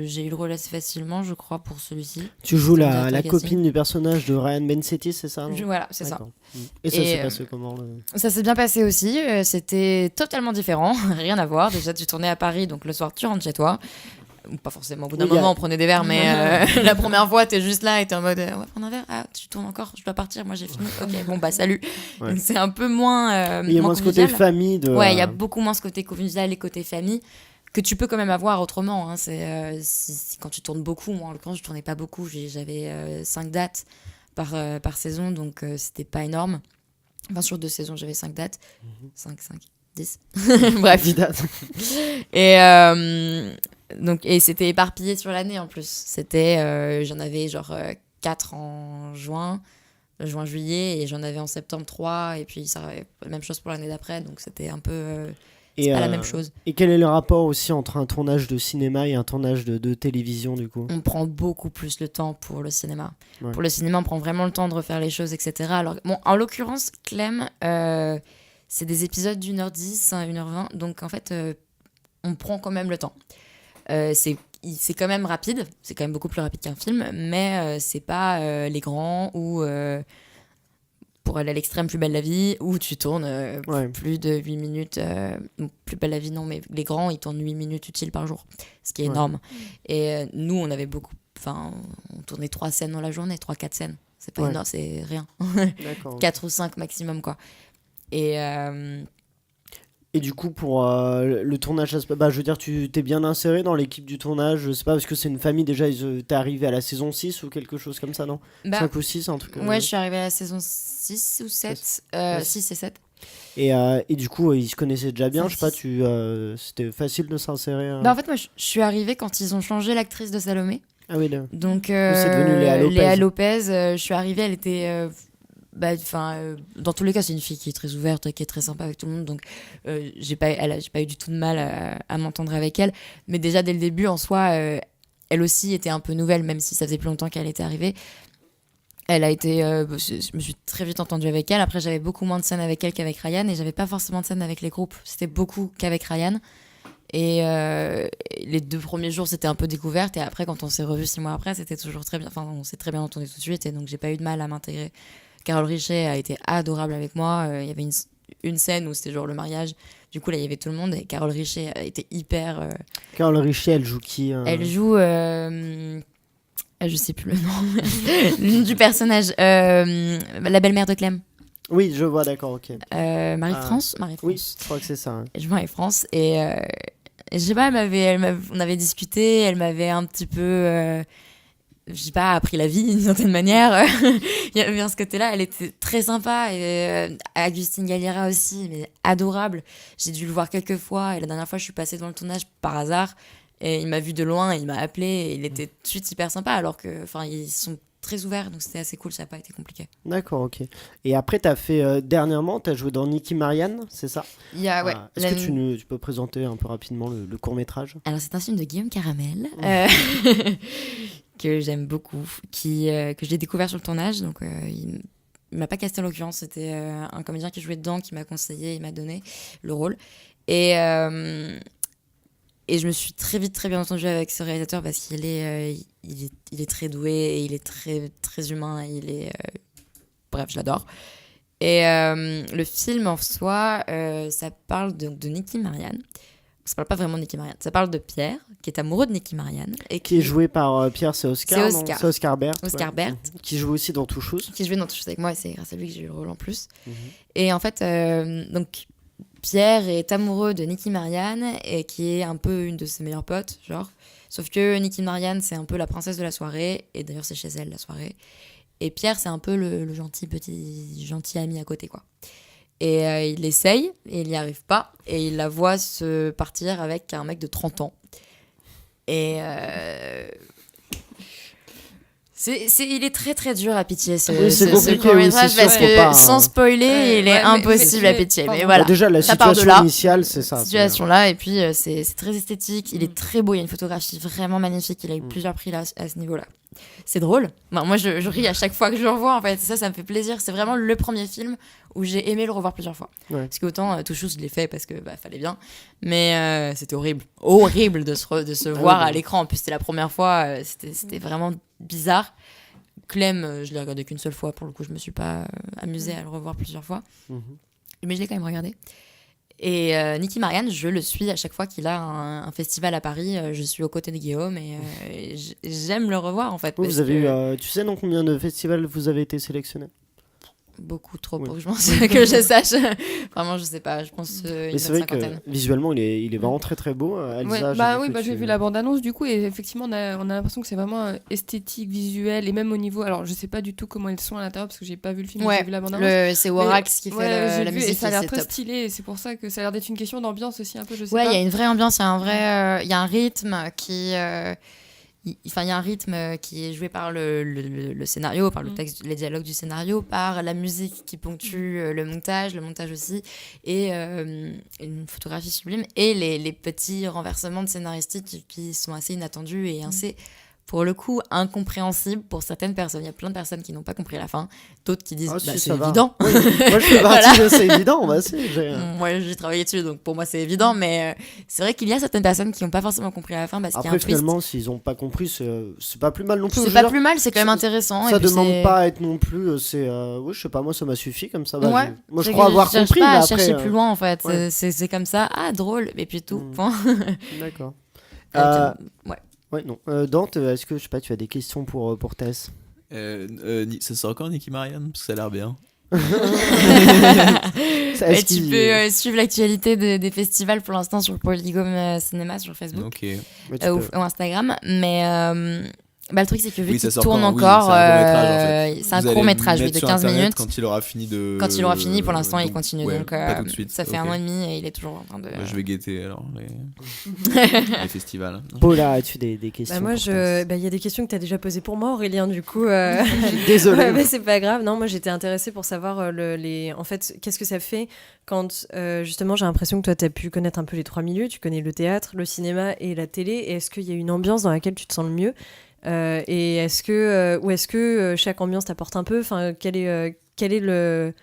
j'ai eu le rôle assez facilement, je crois, pour celui-ci. Tu joues la copine du personnage de Ryan Bensetti, c'est ça? Voilà, c'est ça. Et ça s'est passé comment Ça s'est bien passé aussi, c'était totalement différent, rien à voir. Déjà, tu tournais à Paris, donc le soir tu rentres chez toi. Pas forcément, au bout d'un moment on prenait des verres, mais la première fois t'es juste là et t'es en mode on va prendre un verre, ah tu tournes encore, je dois partir, moi j'ai fini, ok bon bah salut. Ouais. Donc c'est un peu moins il y a moins ce côté famille ouais, il y a beaucoup moins ce côté convivial et côté famille que tu peux quand même avoir autrement, hein. C'est quand tu tournes beaucoup, moi en l'occurrence je tournais pas beaucoup, j'avais 5 dates par saison, donc c'était pas énorme. Enfin sur 2 saisons j'avais 5 dates, 5, 10 bref. 10 dates. Et c'était éparpillé sur l'année en plus. C'était, j'en avais genre 4 en juin-juillet, et j'en avais en septembre 3, et puis ça la même chose pour l'année d'après, donc c'était un peu c'est pas la même chose. Et quel est le rapport aussi entre un tournage de cinéma et un tournage de télévision du coup? On prend beaucoup plus le temps pour le cinéma. Ouais. Pour le cinéma, on prend vraiment le temps de refaire les choses, etc. Alors, bon, en l'occurrence, Clem, c'est des épisodes d'1h10, 1h20, donc en fait, on prend quand même le temps. C'est quand même rapide, c'est quand même beaucoup plus rapide qu'un film, mais c'est pas Les Grands ou pour aller à l'extrême Plus belle la vie, où tu tournes plus de 8 minutes, Plus belle la vie non, mais Les Grands ils tournent 8 minutes utiles par jour, ce qui est énorme. Et nous on avait on tournait 3 scènes dans la journée, 3-4 scènes, c'est pas énorme, c'est rien. 4 ou 5 maximum quoi. Et du coup, pour le tournage, je veux dire, tu t'es bien inséré dans l'équipe du tournage, je sais pas, parce que c'est une famille déjà, t'es arrivé à la saison 6 ou quelque chose comme ça, non? 5 ou 6, en tout cas. Ouais, je suis arrivée à la saison 6 ou 7, 6 et 7. Et du coup, ils se connaissaient déjà bien, je sais pas, c'était facile de s'insérer en fait, moi, je suis arrivée quand ils ont changé l'actrice de Salomé. Ah oui, là. Donc, c'est devenu Léa Lopez, je suis arrivée, elle était... dans tous les cas, c'est une fille qui est très ouverte, qui est très sympa avec tout le monde, donc j'ai pas eu du tout de mal à m'entendre avec elle. Mais déjà dès le début, en soi, elle aussi était un peu nouvelle, même si ça faisait plus longtemps qu'elle était arrivée. Elle a été, je me suis très vite entendue avec elle. Après, j'avais beaucoup moins de scènes avec elle qu'avec Ryan, et j'avais pas forcément de scènes avec les groupes. C'était beaucoup qu'avec Ryan. Et les 2 premiers jours, c'était un peu découverte, et après, quand on s'est revus 6 mois après, c'était toujours très bien. Enfin, on s'est très bien entendu tout de suite, et donc j'ai pas eu de mal à m'intégrer. Carole Richet a été adorable avec moi. Il y avait une scène où c'était genre le mariage. Du coup, là, il y avait tout le monde. Et Carole Richet a été hyper... Carole Richet, elle joue qui Elle joue... je sais plus le nom du personnage. La belle-mère de Clem. Oui, je vois, d'accord, ok. Marie-France. Oui, je crois que c'est ça. Je joue Marie-France. Et je sais pas, on avait discuté. Elle m'avait un petit peu... j'ai pas appris la vie d'une certaine manière. Il y avait bien ce côté-là, elle était très sympa. Et Agustin Galliera aussi, mais adorable. J'ai dû le voir quelques fois et la dernière fois je suis passée devant le tournage par hasard et il m'a vu de loin, il m'a appelé et il était tout de suite hyper sympa alors que ils sont très ouverts, donc c'était assez cool, ça n'a pas été compliqué. D'accord, ok. Et après, tu as fait dernièrement, tu as joué dans Nicky Marianne, c'est ça? Ouais. Est-ce que tu peux présenter un peu rapidement le court-métrage? Alors, c'est un film de Guillaume Caramel, que j'aime beaucoup, que j'ai découvert sur le tournage. Donc, il m'a pas casté en l'occurrence, c'était un comédien qui jouait dedans, qui m'a conseillé, il m'a donné le rôle. Et je me suis très bien entendue avec ce réalisateur parce qu'il est, il est très doué et il est très, très humain. Bref, je l'adore. Et le film en soi, ça parle de Nicky Marianne. Ça parle pas vraiment de Nicky Marianne. Ça parle de Pierre, qui est amoureux de Nicky Marianne. Et qui est joué par Pierre, c'est Oscar. C'est Oscar. C'est Oscar Berthe. Oscar Berthe. Qui joue aussi dans Touchous. Qui jouait dans Touchous avec moi et c'est grâce à lui que j'ai eu le rôle en plus. Et en fait, donc... Pierre est amoureux de Nicky Marianne et qui est un peu une de ses meilleures potes, genre. Sauf que Nicky Marianne, c'est un peu la princesse de la soirée et d'ailleurs c'est chez elle la soirée. Et Pierre, c'est un peu le gentil ami à côté, quoi. Et il essaye et il n'y arrive pas et il la voit se partir avec un mec de 30 ans. Et il est très très dur à pitcher ce court-métrage parce que sans spoiler, il est impossible à pitcher. Mais voilà, déjà la situation initiale, c'est ça. Cette situation-là, et puis c'est très esthétique, il est très beau, il y a une photographie vraiment magnifique, il a eu plusieurs prix là, à ce niveau-là. C'est drôle. Moi, je ris à chaque fois que je le revois, en fait. Ça me fait plaisir. C'est vraiment le premier film où j'ai aimé le revoir plusieurs fois. Ouais. Parce qu'autant Touchous, je l'ai fait parce que fallait bien. Mais c'était horrible. Horrible de se voir à l'écran. En plus, c'était la première fois. C'était vraiment bizarre. Clem, je l'ai regardé qu'une seule fois. Pour le coup, je me suis pas amusée à le revoir plusieurs fois. Mais je l'ai quand même regardé. Et Nicky Marianne, je le suis à chaque fois qu'il a un festival à Paris. Je suis aux côtés de Guillaume et j'aime le revoir en fait. Vous avez eu, tu sais dans combien de festivals vous avez été sélectionné? Beaucoup trop pour que je sache. Vraiment, je sais pas. Je pense une cinquantaine. Que visuellement, il est vraiment très très beau. Elsa, j'ai vu la bande-annonce du coup et effectivement, on a l'impression que c'est vraiment esthétique, visuel et même au niveau. Alors, je sais pas du tout comment ils sont à l'intérieur parce que j'ai pas vu le film. J'ai vu la bande-annonce. C'est Warax qui fait la musique. Et ça a l'air très stylé. Et c'est pour ça que ça a l'air d'être une question d'ambiance aussi un peu. Je sais pas. Il y a une vraie ambiance. Il y a un rythme qui. Il y a un rythme qui est joué par le scénario, par le texte, les dialogues du scénario, par la musique qui ponctue le montage aussi, et une photographie sublime, et les petits renversements de scénaristique qui sont assez inattendus et assez, pour le coup, incompréhensibles pour certaines personnes. Il y a plein de personnes qui n'ont pas compris la fin, d'autres qui disent c'est évident. Oui. Moi, je fais partie de c'est évident. Moi, j'ai travaillé dessus, donc pour moi, c'est évident. Mais c'est vrai qu'il y a certaines personnes qui n'ont pas forcément compris la fin parce qu'il y a un twist. Après, finalement, s'ils n'ont pas compris, c'est pas plus mal non plus. C'est pas plus mal, c'est quand même intéressant. Ça demande pas à être non plus. Oui, je sais pas, moi, ça m'a suffi comme ça. Moi, je crois avoir compris. Je cherche pas à chercher plus loin, en fait. Ouais. C'est comme ça. Ah, drôle. Et puis tout. D'accord. Ouais. Ouais, non. Dante, est-ce que, je sais pas, tu as des questions pour Tess? Ça sort encore Nicky Marianne parce que ça a l'air bien. Tu peux suivre l'actualité des festivals pour l'instant sur Polygone Cinéma sur Facebook ou Instagram. Mais le truc, c'est que vu qu'il tourne encore, c'est un court-métrage de 15 minutes. Quand il aura fini, pour l'instant, il continue. Donc, pas tout de suite. Ça fait 1 an et demi et il est toujours en train de. Je vais guetter alors les festivals. Paula, as-tu des questions? Moi, il y a des questions que tu as déjà posées pour moi, Aurélien, du coup. Désolée. Mais c'est pas grave. Non, moi, j'étais intéressée pour savoir en fait, qu'est-ce que ça fait quand, justement, j'ai l'impression que toi, tu as pu connaître un peu les 3 milieux. Tu connais le théâtre, le cinéma et la télé. Et est-ce qu'il y a une ambiance dans laquelle tu te sens le mieux? Et est-ce que chaque ambiance t'apporte un peu? Enfin, quel est le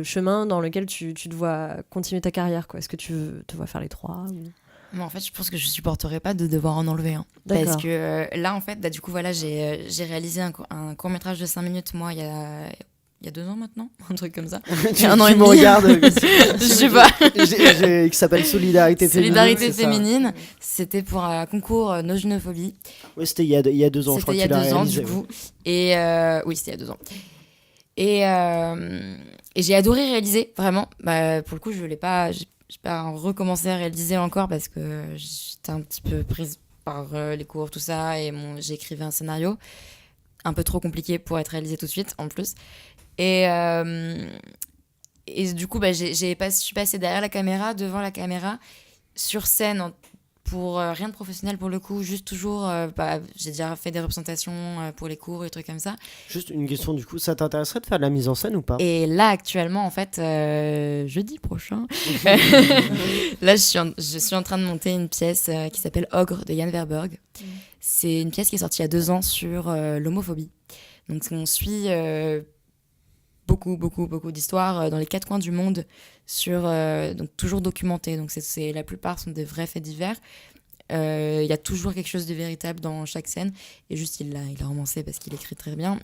chemin dans lequel tu te vois continuer ta carrière, quoi? Est-ce que tu te vois faire les 3 ou... Mais en fait, je pense que je supporterais pas de devoir en enlever un. Parce que là, en fait, du coup, voilà, j'ai réalisé un court-métrage de 5 minutes, moi, il y a 2 ans maintenant, un truc comme ça. Un an et demi. Me regarde. Je sais pas. Qui s'appelle Solidarité féminine. C'était pour un concours Nogenophobie. Oui, c'était il y a 2 ans, je crois. C'était il y a 2 ans, du coup. Et oui, c'était il y a 2 ans. Et j'ai adoré réaliser, vraiment. Pour le coup, je l'ai pas recommencé à réaliser encore parce que j'étais un petit peu prise par les cours, tout ça, et j'écrivais un scénario un peu trop compliqué pour être réalisé tout de suite, en plus. Et du coup, je suis passée derrière la caméra, devant la caméra, sur scène, pour rien de professionnel pour le coup, juste toujours, j'ai déjà fait des représentations pour les cours et des trucs comme ça. Juste une question du coup, ça t'intéresserait de faire de la mise en scène ou pas ? Et là actuellement, en fait, jeudi prochain, là je suis en train de monter une pièce qui s'appelle Ogre de Jan Verburg. C'est une pièce qui est sortie il y a 2 ans sur l'homophobie. Donc on suit beaucoup d'histoires dans les 4 coins du monde, donc toujours documentées. Donc la plupart sont des vrais faits divers. Il y a toujours quelque chose de véritable dans chaque scène. Et juste, il l'a romancé parce qu'il écrit très bien.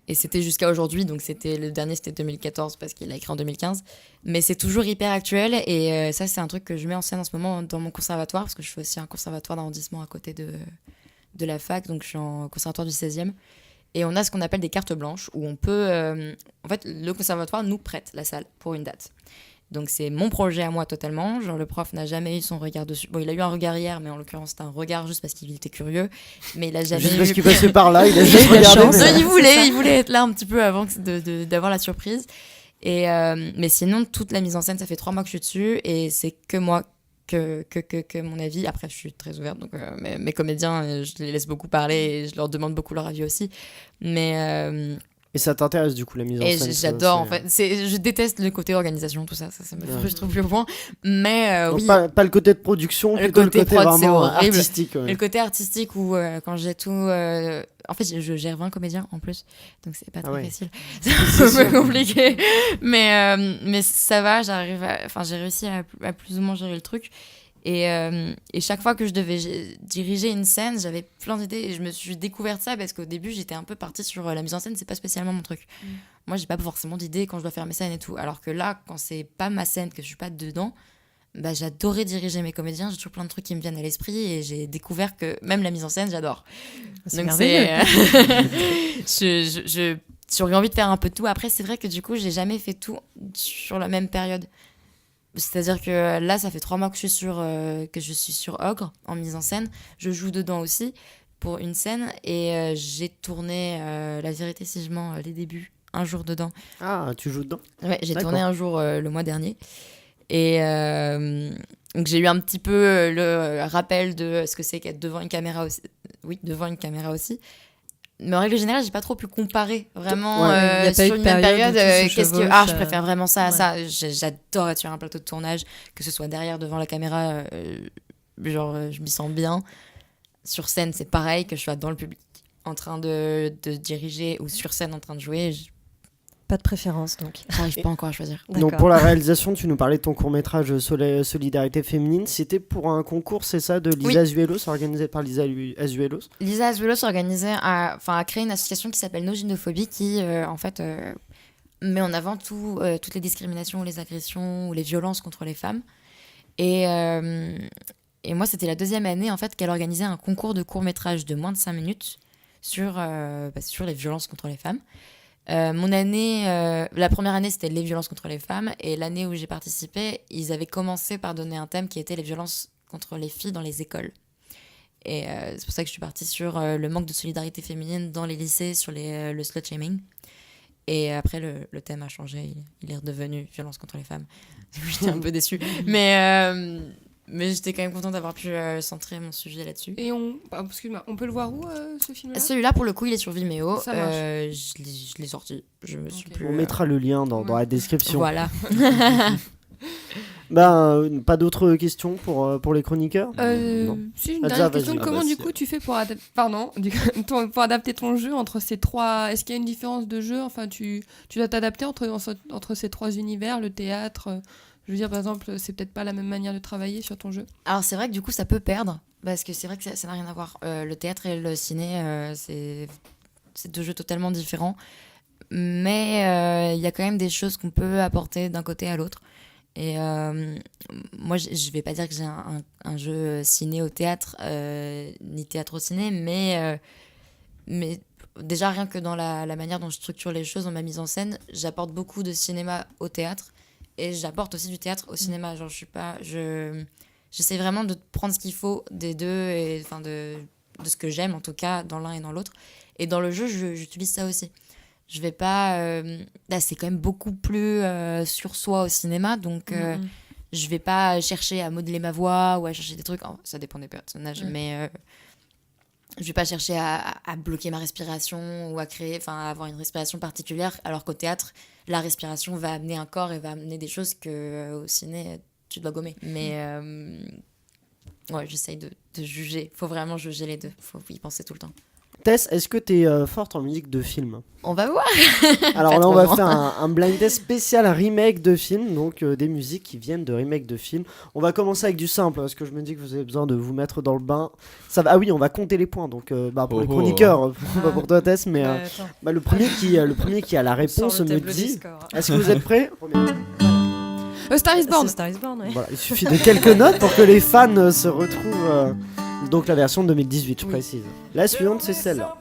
Et c'était jusqu'à aujourd'hui. Donc le dernier, c'était 2014 parce qu'il l'a écrit en 2015. Mais c'est toujours hyper actuel. Et ça, c'est un truc que je mets en scène en ce moment dans mon conservatoire, parce que je fais aussi un conservatoire d'arrondissement à côté de la fac. Donc je suis en conservatoire du 16e. Et on a ce qu'on appelle des cartes blanches, où on peut... en fait, le conservatoire nous prête la salle pour une date. Donc c'est mon projet à moi totalement. Genre le prof n'a jamais eu son regard dessus. Bon, il a eu un regard hier, mais en l'occurrence c'était un regard juste parce qu'il était curieux. Mais il a jamais juste parce qu'il passait par là, il a juste regardé. Il voulait être là un petit peu avant d'avoir la surprise. Et mais sinon, toute la mise en scène, ça fait 3 mois que je suis dessus, et c'est que moi que mon avis. Après, je suis très ouverte, donc mes comédiens, je les laisse beaucoup parler et je leur demande beaucoup leur avis aussi. Mais et ça t'intéresse du coup la mise en scène? J'adore en fait. Je déteste le côté organisation, tout ça me frustre plus au point. Mais oui. Pas le côté de production, le côté prod, vraiment c'est horrible. Artistique. Ouais. Le côté artistique où quand j'ai tout. En fait, je gère 20 comédiens en plus, donc c'est pas très facile. C'est un peu compliqué. Mais ça va, j'ai réussi à plus ou moins gérer le truc. Et chaque fois que je devais diriger une scène, j'avais plein d'idées, et je me suis découverte ça parce qu'au début j'étais un peu partie sur la mise en scène, c'est pas spécialement mon truc. Moi j'ai pas forcément d'idées quand je dois faire mes scènes et tout, alors que là quand c'est pas ma scène, que je suis pas dedans, j'adorais diriger mes comédiens, j'ai toujours plein de trucs qui me viennent à l'esprit, et j'ai découvert que même la mise en scène j'adore. Donc j'aurais envie de faire un peu de tout. Après c'est vrai que du coup j'ai jamais fait tout sur la même période. C'est-à-dire que là, ça fait 3 mois que je suis sur Ogre, en mise en scène. Je joue dedans aussi, pour une scène. Et j'ai tourné La Vérité si je mens, les débuts, un jour dedans. Ah, tu joues dedans ? Ouais, j'ai tourné un jour le mois dernier. Et donc j'ai eu un petit peu le rappel de ce que c'est qu'être devant une caméra aussi. Oui, devant une caméra aussi. Mais en règle générale, j'ai pas trop pu comparer vraiment sur une même période. Je préfère vraiment ça à ça. J'adore être sur un plateau de tournage, que ce soit derrière, devant la caméra, je m'y sens bien. Sur scène, c'est pareil, que je sois dans le public en train de diriger ou sur scène en train de jouer. Pas de préférence, donc. J'arrive pas encore à choisir. Donc pour la réalisation, tu nous parlais de ton court-métrage Solidarité féminine. C'était pour un concours, c'est ça, de Lisa Azuelos, organisé par Lisa Azuelos. Lisa Azuelos a créé une association qui s'appelle No Gynophobie, qui en fait met en avant toutes les discriminations, les agressions ou les violences contre les femmes. Et moi, c'était la 2e année en fait qu'elle organisait un concours de court-métrage de moins de 5 minutes sur les violences contre les femmes. Mon année, la première année, c'était les violences contre les femmes, et l'année où j'ai participé, ils avaient commencé par donner un thème qui était les violences contre les filles dans les écoles. Et c'est pour ça que je suis partie sur le manque de solidarité féminine dans les lycées, sur le slut-shaming. Et après, le thème a changé, il est redevenu violence contre les femmes. J'étais un peu déçue. Mais j'étais quand même contente d'avoir pu centrer mon sujet là-dessus. Et excuse-moi, on peut le voir où, ce film-là ? Celui-là, pour le coup, il est sur Vimeo. Ça marche. Je l'ai sorti. Je me suis plus, on mettra le lien dans la description. Voilà. Pas d'autres questions pour les chroniqueurs ? Si, j'ai une dernière question. Comment du coup tu fais pour adapter ton jeu entre ces 3... Est-ce qu'il y a une différence de jeu ? Enfin, tu dois t'adapter entre ces 3 univers, le théâtre... Je veux dire, par exemple, c'est peut-être pas la même manière de travailler sur ton jeu. Alors, c'est vrai que du coup, ça peut perdre, parce que c'est vrai que ça n'a rien à voir. Le théâtre et le ciné, c'est 2 jeux totalement différents. Mais il y a quand même des choses qu'on peut apporter d'un côté à l'autre. Et moi, je vais pas dire que j'ai un jeu ciné au théâtre, ni théâtre au ciné, mais déjà, rien que dans la manière dont je structure les choses, dans ma mise en scène, j'apporte beaucoup de cinéma au théâtre. Et j'apporte aussi du théâtre au cinéma. Genre, j'essaie vraiment de prendre ce qu'il faut des deux, et enfin de ce que j'aime en tout cas dans l'un et dans l'autre. Et dans le jeu, j'utilise ça aussi. Je vais pas... là, c'est quand même beaucoup plus sur soi au cinéma, donc je vais pas chercher à modeler ma voix ou à chercher des trucs. Oh, ça dépend des personnages, mais je vais pas chercher à bloquer ma respiration ou à avoir une respiration particulière, alors qu'au théâtre, la respiration va amener un corps et va amener des choses que au ciné, tu dois gommer. Mais ouais, j'essaye de juger. Faut vraiment juger les deux. Faut y penser tout le temps. Tess, est-ce que t'es forte en musique de film ? On va voir. Alors là, on va faire un blind test spécial, un remake de film, donc des musiques qui viennent de remake de films. On va commencer avec du simple, parce que je me dis que vous avez besoin de vous mettre dans le bain. Ça va... Ah oui, on va compter les points, donc pour les chroniqueurs, pas pour toi Tess, mais le premier qui a la réponse me dit... Est-ce que vous êtes prêts ? Star is Born. Star is Born, ouais. Voilà, il suffit de quelques notes pour que les fans se retrouvent... Donc la version de 2018, je précise. La suivante, c'est celle-là.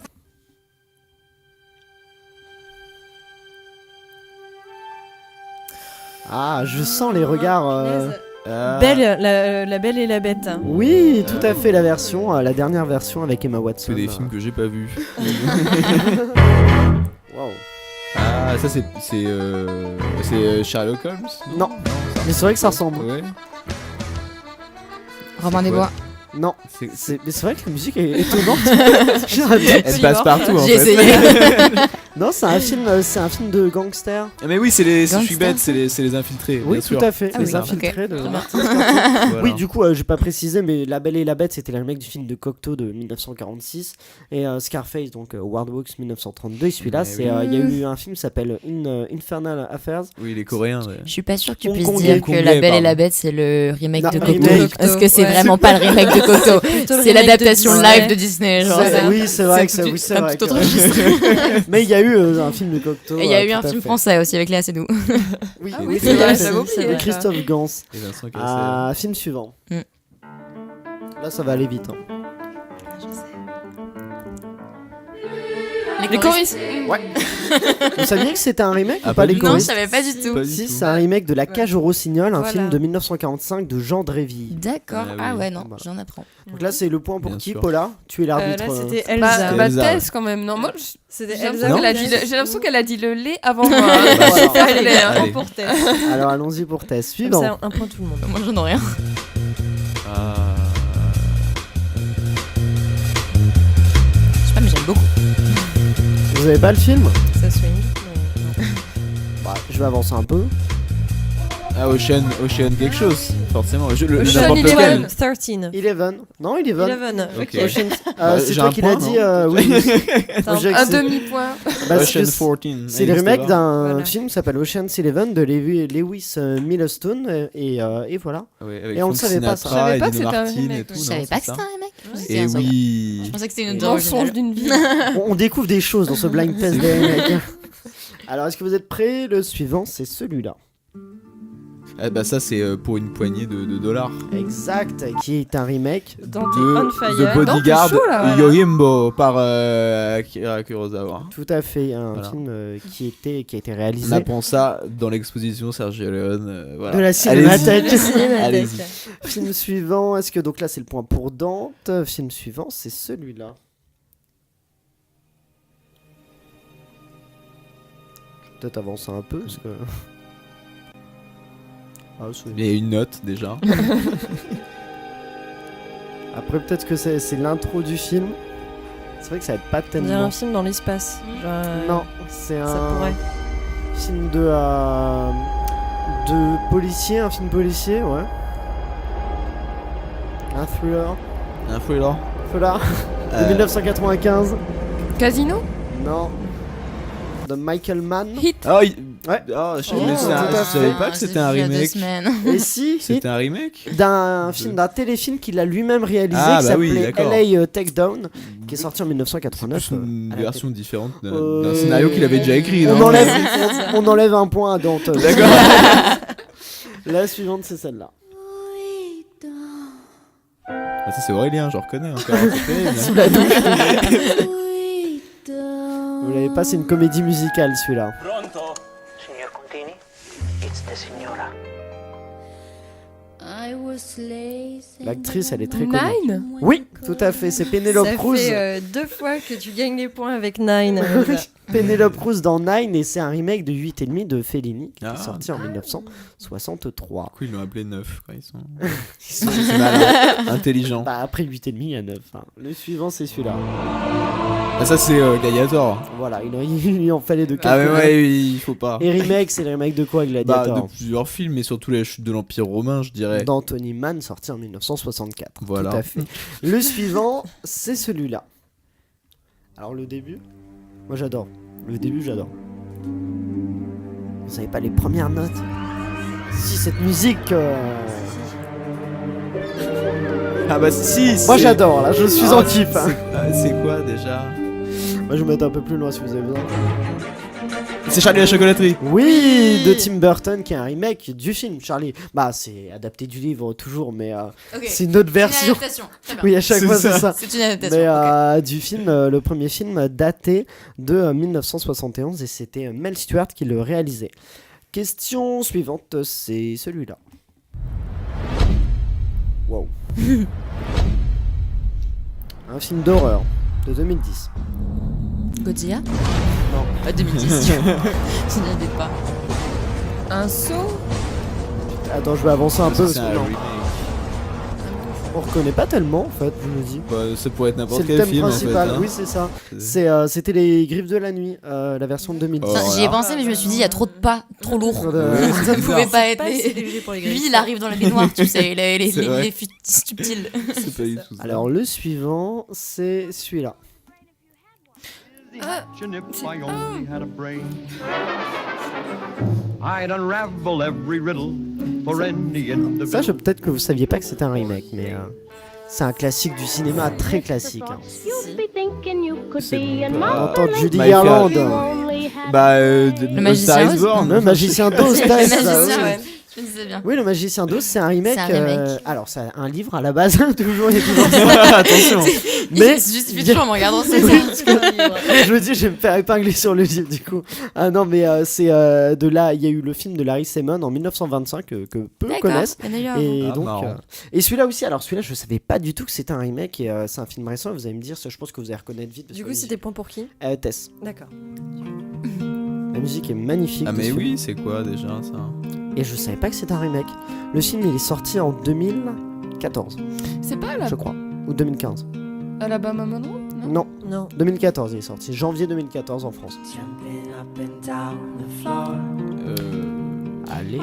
Ah, je sens les regards... Belle, la Belle et la Bête. Oui, tout à fait, la dernière version avec Emma Watson. C'est des films que j'ai pas vus. Wow. Ah, ça c'est Sherlock Holmes ? Non, mais c'est vrai que ça ressemble. Ouais. Robin des Bois. Non, mais c'est vrai que la musique est étonnante. Elle passe partout en fait. J'ai essayé. Non, c'est un film de gangsters. Ah mais oui, je suis bête, c'est les infiltrés. Oui, bien tout sûr. à fait, les infiltrés de Martin Scorsese. Voilà. Oui, du coup, j'ai pas précisé, mais La Belle et la Bête, c'était le remake du film de Cocteau de 1946, et Scarface, donc Howard Hawks 1932. Et celui-là, il y a eu un film qui s'appelle Infernal Affairs. Oui, les Coréens. Ouais. Je suis pas sûr que tu puisses dire que La Belle et la Bête c'est le remake de Cocteau, parce que c'est vraiment pas le remake de Cocteau, c'est l'adaptation live de Disney. Genre oui, c'est vrai que c'est vrai. Mais il y a eu un film de Cocteau. Et il y a eu un film français aussi avec Léa Seydoux. Oui, c'est vrai, c'est Christophe Gans. Et Vincent Cassel. Film suivant. Là, ça va aller vite. Les choristes. Ouais. Vous saviez que c'était un remake ou pas pas, les du tout. Non, je choristes? savais pas du tout. Si, c'est un remake de La Cage aux Rossignols, un Voilà. film de 1945 de Jean Dréville. D'accord. Ah oui. Ah ouais, non, Voilà. j'en apprends. Donc là, c'est le point pour Bien qui, sûr. Paula? Tu es l'arbitre. Là, c'était Elsa. Bah, Elsa. Tess quand même. Non, moi, C'était j'ai Elsa. l'impression qu'elle a dit le lait avant moi. Voilà. Allez, hein. Allez. Pour Tess. Alors allons-y pour Tess. Comme Suivant. ça, un point tout le monde. Moi, j'en ai rien. Ah. Je sais pas, mais j'aime beaucoup. Vous avez pas le film? Ça swing. mais Bah, je vais avancer un peu. Ah, Ocean quelque chose, forcément. Ocean N'importe Eleven. lequel. non. 13. Eleven. Non, Eleven. 11. Ok. Ocean... c'est j'ai toi un qui point, l'as dit. non Oui. Attends, J'ai que Un c'est- demi-point. parce Ocean que 14. c'est le remake d'un Voilà. film qui s'appelle Ocean's Eleven de Lewis Milestone et voilà. Ouais, avec Et on ne Frank savait pas ça. Je savais Sinatra pas et que Dino c'était un Martin remake, et tout. Je non, savais c'est pas que ça c'était un remake. Et Je oui. pensais que c'était une autre Mensonge d'une vie. On découvre des choses dans ce blind test des remakes. Alors, est-ce que vous êtes prêts? Le suivant, c'est celui-là. Ah bah ça c'est pour une poignée de dollars. Exact, qui est un remake. Dante De on Fire. The Bodyguard chaud, là. Yojimbo par Akira Kurosawa. Tout à fait, un Voilà. film qui a été On réalisé apprend ça dans l'exposition Sergio Leone. Voilà. de la Allez-y. Cinémathèque. Allez-y. Film suivant, est-ce que donc là c'est le point pour Dante? Film suivant, c'est celui-là. Je vais peut-être avancer un peu parce que. Ah, Il y a une note déjà. après, peut-être que c'est l'intro du film. C'est vrai que ça va être pas On dirait tellement. un film dans l'espace. Genre, Non, c'est Ça un pourrait. film de policier, un film policier, ouais. Un thriller. Un thriller. Voilà. De 1995. Casino. Non. De Michael Mann. Hit. Ah, Ouais. ah, je Oh, mais tout à je savais fait. pas que c'était un Il y a 2 remake. semaines. Et si, C'était un remake d'un film, d'un téléfilm qu'il a lui-même réalisé Ah, qui bah oui, s'appelait d'accord. LA Takedown, qui est sorti en 1989. Plus une à la version différente d'un Euh, scénario qu'il avait déjà écrit. On non enlève, on enlève un point à Dante. D'accord. La suivante, c'est celle-là. Ah, ça c'est Aurélien, je reconnais encore. C'est terrible, Sous hein. la douche. Vous l'avez pas, c'est une comédie musicale celui-là. Signor Contini, it's the signora. L'actrice, elle est très connue. Nine. Oui, tout à fait, c'est Penelope Cruz. Ça fait 2 fois que tu gagnes les points avec Nine. Penelope Cruz dans Nine, et c'est un remake de 8,5 de Fellini qui est sorti en 1963. Du coup, ils l'ont appelé 9 quand ils sont malins, intelligents. Bah, après 8,5, il y a 9. Hein. Le suivant, c'est celui-là. Ah, ça, c'est Gladiator. Voilà, il lui en fallait de quelques. Ah, mais ouais, il faut pas. Et remake, c'est le remake de quoi, Gladiator? De plusieurs films, mais surtout la chute de l'Empire romain, je dirais. D'Anthony Mann, sorti en 1964. Voilà. Tout à fait. Le suivant, c'est celui-là. Alors, le début, moi j'adore. Le début, j'adore. Vous savez pas les premières notes? Si, cette musique. Ah, bah si! Moi j'adore, là, je suis en kiff. C'est quoi déjà? Moi je vais mettre un peu plus loin si vous avez besoin. C'est Charlie la chocolaterie. Oui, de Tim Burton, qui est un remake du film Charlie. Bah, c'est adapté du livre toujours, mais c'est une autre version. Une adaptation. Très bien. Oui, à chaque fois c'est ça. C'est une adaptation. Mais du film, le premier film daté de 1971, et c'était Mel Stewart qui le réalisait. Question suivante, c'est celui-là. Wow. Un film d'horreur de 2010. Godzilla? Non. 2010. Je n'y pas. Un saut? Attends, je vais avancer un peu. C'est un remake. On reconnaît pas tellement en fait, je me dis. Bah, ça pourrait être n'importe C'est quel le thème film principal, en fait. Hein. oui c'est ça. C'était les Griffes de la nuit, la version de 2010. Oh, J'y ai pensé, mais je me suis dit, il y a trop de pas, trop lourd. Ouais. Ça ne pouvait pas être. Pas assez léger pour les Griffes. Lui, il arrive dans la baignoire, tu sais, il est vrai. subtil. C'est pas du tout ça. Alors le suivant, c'est celui-là. Ça, peut-être que vous saviez pas que c'était un remake, mais c'est un classique du cinéma, très classique. Hein. On entend Judy My Garland. Bah, Le Magicien d'Oz. Le Magicien d'Oz, Le t'as ça, Magicien, oui. ouais. Je me disais bien. Oui, le Magicien d'Oz, c'est un remake. C'est un remake. Alors, c'est un livre à la base, toujours, il y a toujours ça. Attention. Mais Il se justifie toujours en me regardant, c'est Oui, ça. je me dis, je vais me faire épingler sur le livre du coup. Ah non, mais c'est de là, il y a eu le film de Larry Simon en 1925 que peu connaissent. Et donc, et celui-là aussi. Alors celui-là, je savais pas du tout que c'était un remake. Et c'est un film récent. Vous allez me dire, je pense que vous allez reconnaître vite. Du coup, c'était point pour qui? Tess. D'accord. La musique est magnifique. Ah mais dessus. oui, c'est quoi déjà ça? Et je savais pas que c'était un remake. Le film, il est sorti en 2014. C'est pas là. Je crois. Ou 2015. Alabama Monroe? Non. Non. 2014, il est sorti. Janvier 2014 en France. Allez,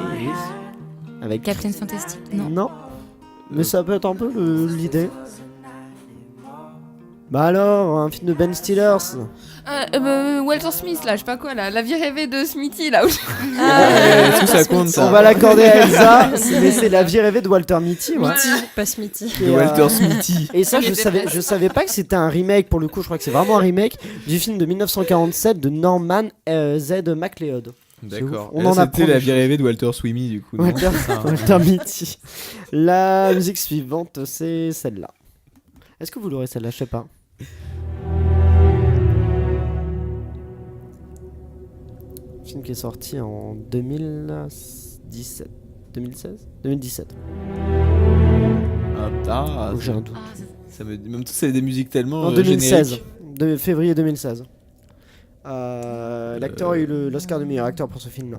avec Captain Fantastic? Non. Non. Mais ça peut être un peu l'idée. Bah alors, un film de Ben Stiller. Walter Smith, là, je sais pas quoi, là. La vie rêvée de Smithy, là. Tout ça compte ça. On va l'accorder à Elsa, mais c'est la vie rêvée de Walter Mitty. Ouais. Mitty, pas Smithy. Et, Walter Smithy. Et ça, je savais pas que c'était un remake, pour le coup, je crois que c'est vraiment un remake du film de 1947 de Norman Z. MacLeod. D'accord. On en apprend. C'était la vie rêvée de Walter Sweeney du coup. non Walter Mitty. La musique suivante, c'est celle-là. Est-ce que vous l'aurez celle-là? Je sais pas. Film qui est sorti en 2017. 2017. Ah, J'ai un doute. Ça me... Même tout c'est des musiques tellement En 2016. génériques. De février 2016. L'acteur a eu l'Oscar du meilleur acteur pour ce film-là.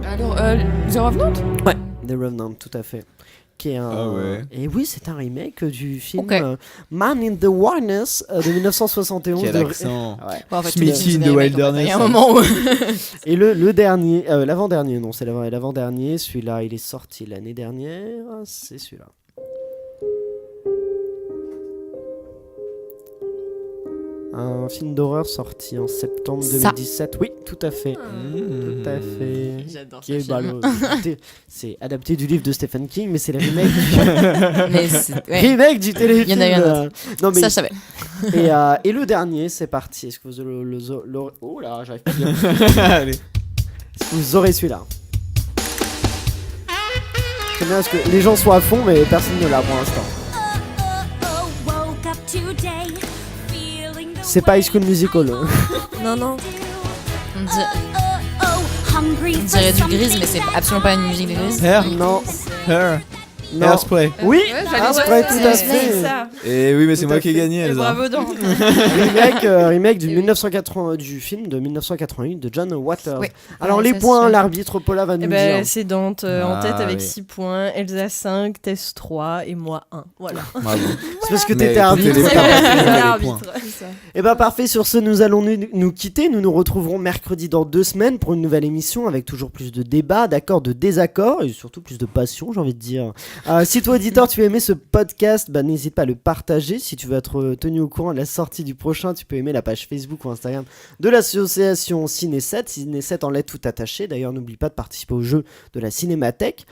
Alors, The Revenant? Ouais, The Revenant, tout à fait. Qui est un... Ah ouais. Et oui, c'est un remake du film Ok. Man in the Wilderness de 1971. Quel de... accent. Ouais. Bon, en fait, Smithy in the il Wilderness. y a un moment où. Et le dernier, l'avant-dernier, non, c'est l'avant-dernier. Celui-là, il est sorti l'année dernière. C'est celui-là. Un film d'horreur sorti en septembre 2017. Oui, tout à fait. Tout à fait. J'adore Qui est ce film. c'est adapté du livre de Stephen King, mais c'est le remake remake du téléfilm. Il y en a eu un autre. Non, mais... Ça, je savais. Et le dernier, c'est parti. Est-ce que vous l'aurez... Oh là, j'arrive pas à dire. Allez. Est-ce que vous aurez celui-là? J'aime bien parce que les gens sont à fond, mais personne ne l'a pour l'instant. C'est pas High School Musical. Non, non. On dirait du Grise, mais c'est absolument pas une musique de Grise. Her. Non. Her. Non. Hairspray. Oui, Ouais, j'allais Hairspray, dire tout ça. à fait. ça. Et oui, mais c'est Tout moi à qui ai fait. gagné, Et Elsa. bravo Dan. remake du 1980 du film de 1988 de John Waters. Oui. Alors Ouais, les ça, points, c'est- l'arbitre Paula va nous Eh ben, dire. c'est Dante en Ah, tête avec oui. 6 points, Elsa 5, Tess 3 et moi 1. Voilà. Bravo. C'est parce que Mais t'étais écoutez, arbitre. les C'est points. vrai, Les c'est points. l'arbitre. Et bah parfait, sur ce nous allons nous quitter. Nous nous retrouverons mercredi dans 2 semaines pour une nouvelle émission avec toujours plus de débats, d'accords, de désaccords et surtout plus de passion, j'ai envie de dire. Si toi auditeur tu as aimé ce podcast, bah, n'hésite pas à le partager. Si tu veux être tenu au courant de la sortie du prochain, tu peux aimer la page Facebook ou Instagram de l'association Ciné7, Ciné7 en lettres tout attaché. D'ailleurs n'oublie pas de participer au jeu de la Cinémathèque.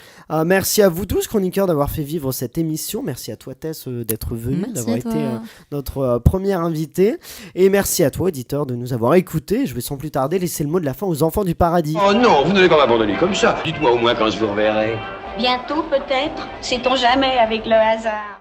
Merci à vous tous chroniqueurs d'avoir fait vivre cette émission. Merci à toi Tess d'être venue, Merci d'avoir à toi. été notre première invitée. Et merci à toi, auditeur, de nous avoir écoutés. Je vais sans plus tarder laisser le mot de la fin aux enfants du paradis. Oh non, vous n'allez pas m'abandonner comme ça. Dites-moi au moins quand je vous reverrai. Bientôt peut-être, sait-on jamais avec le hasard.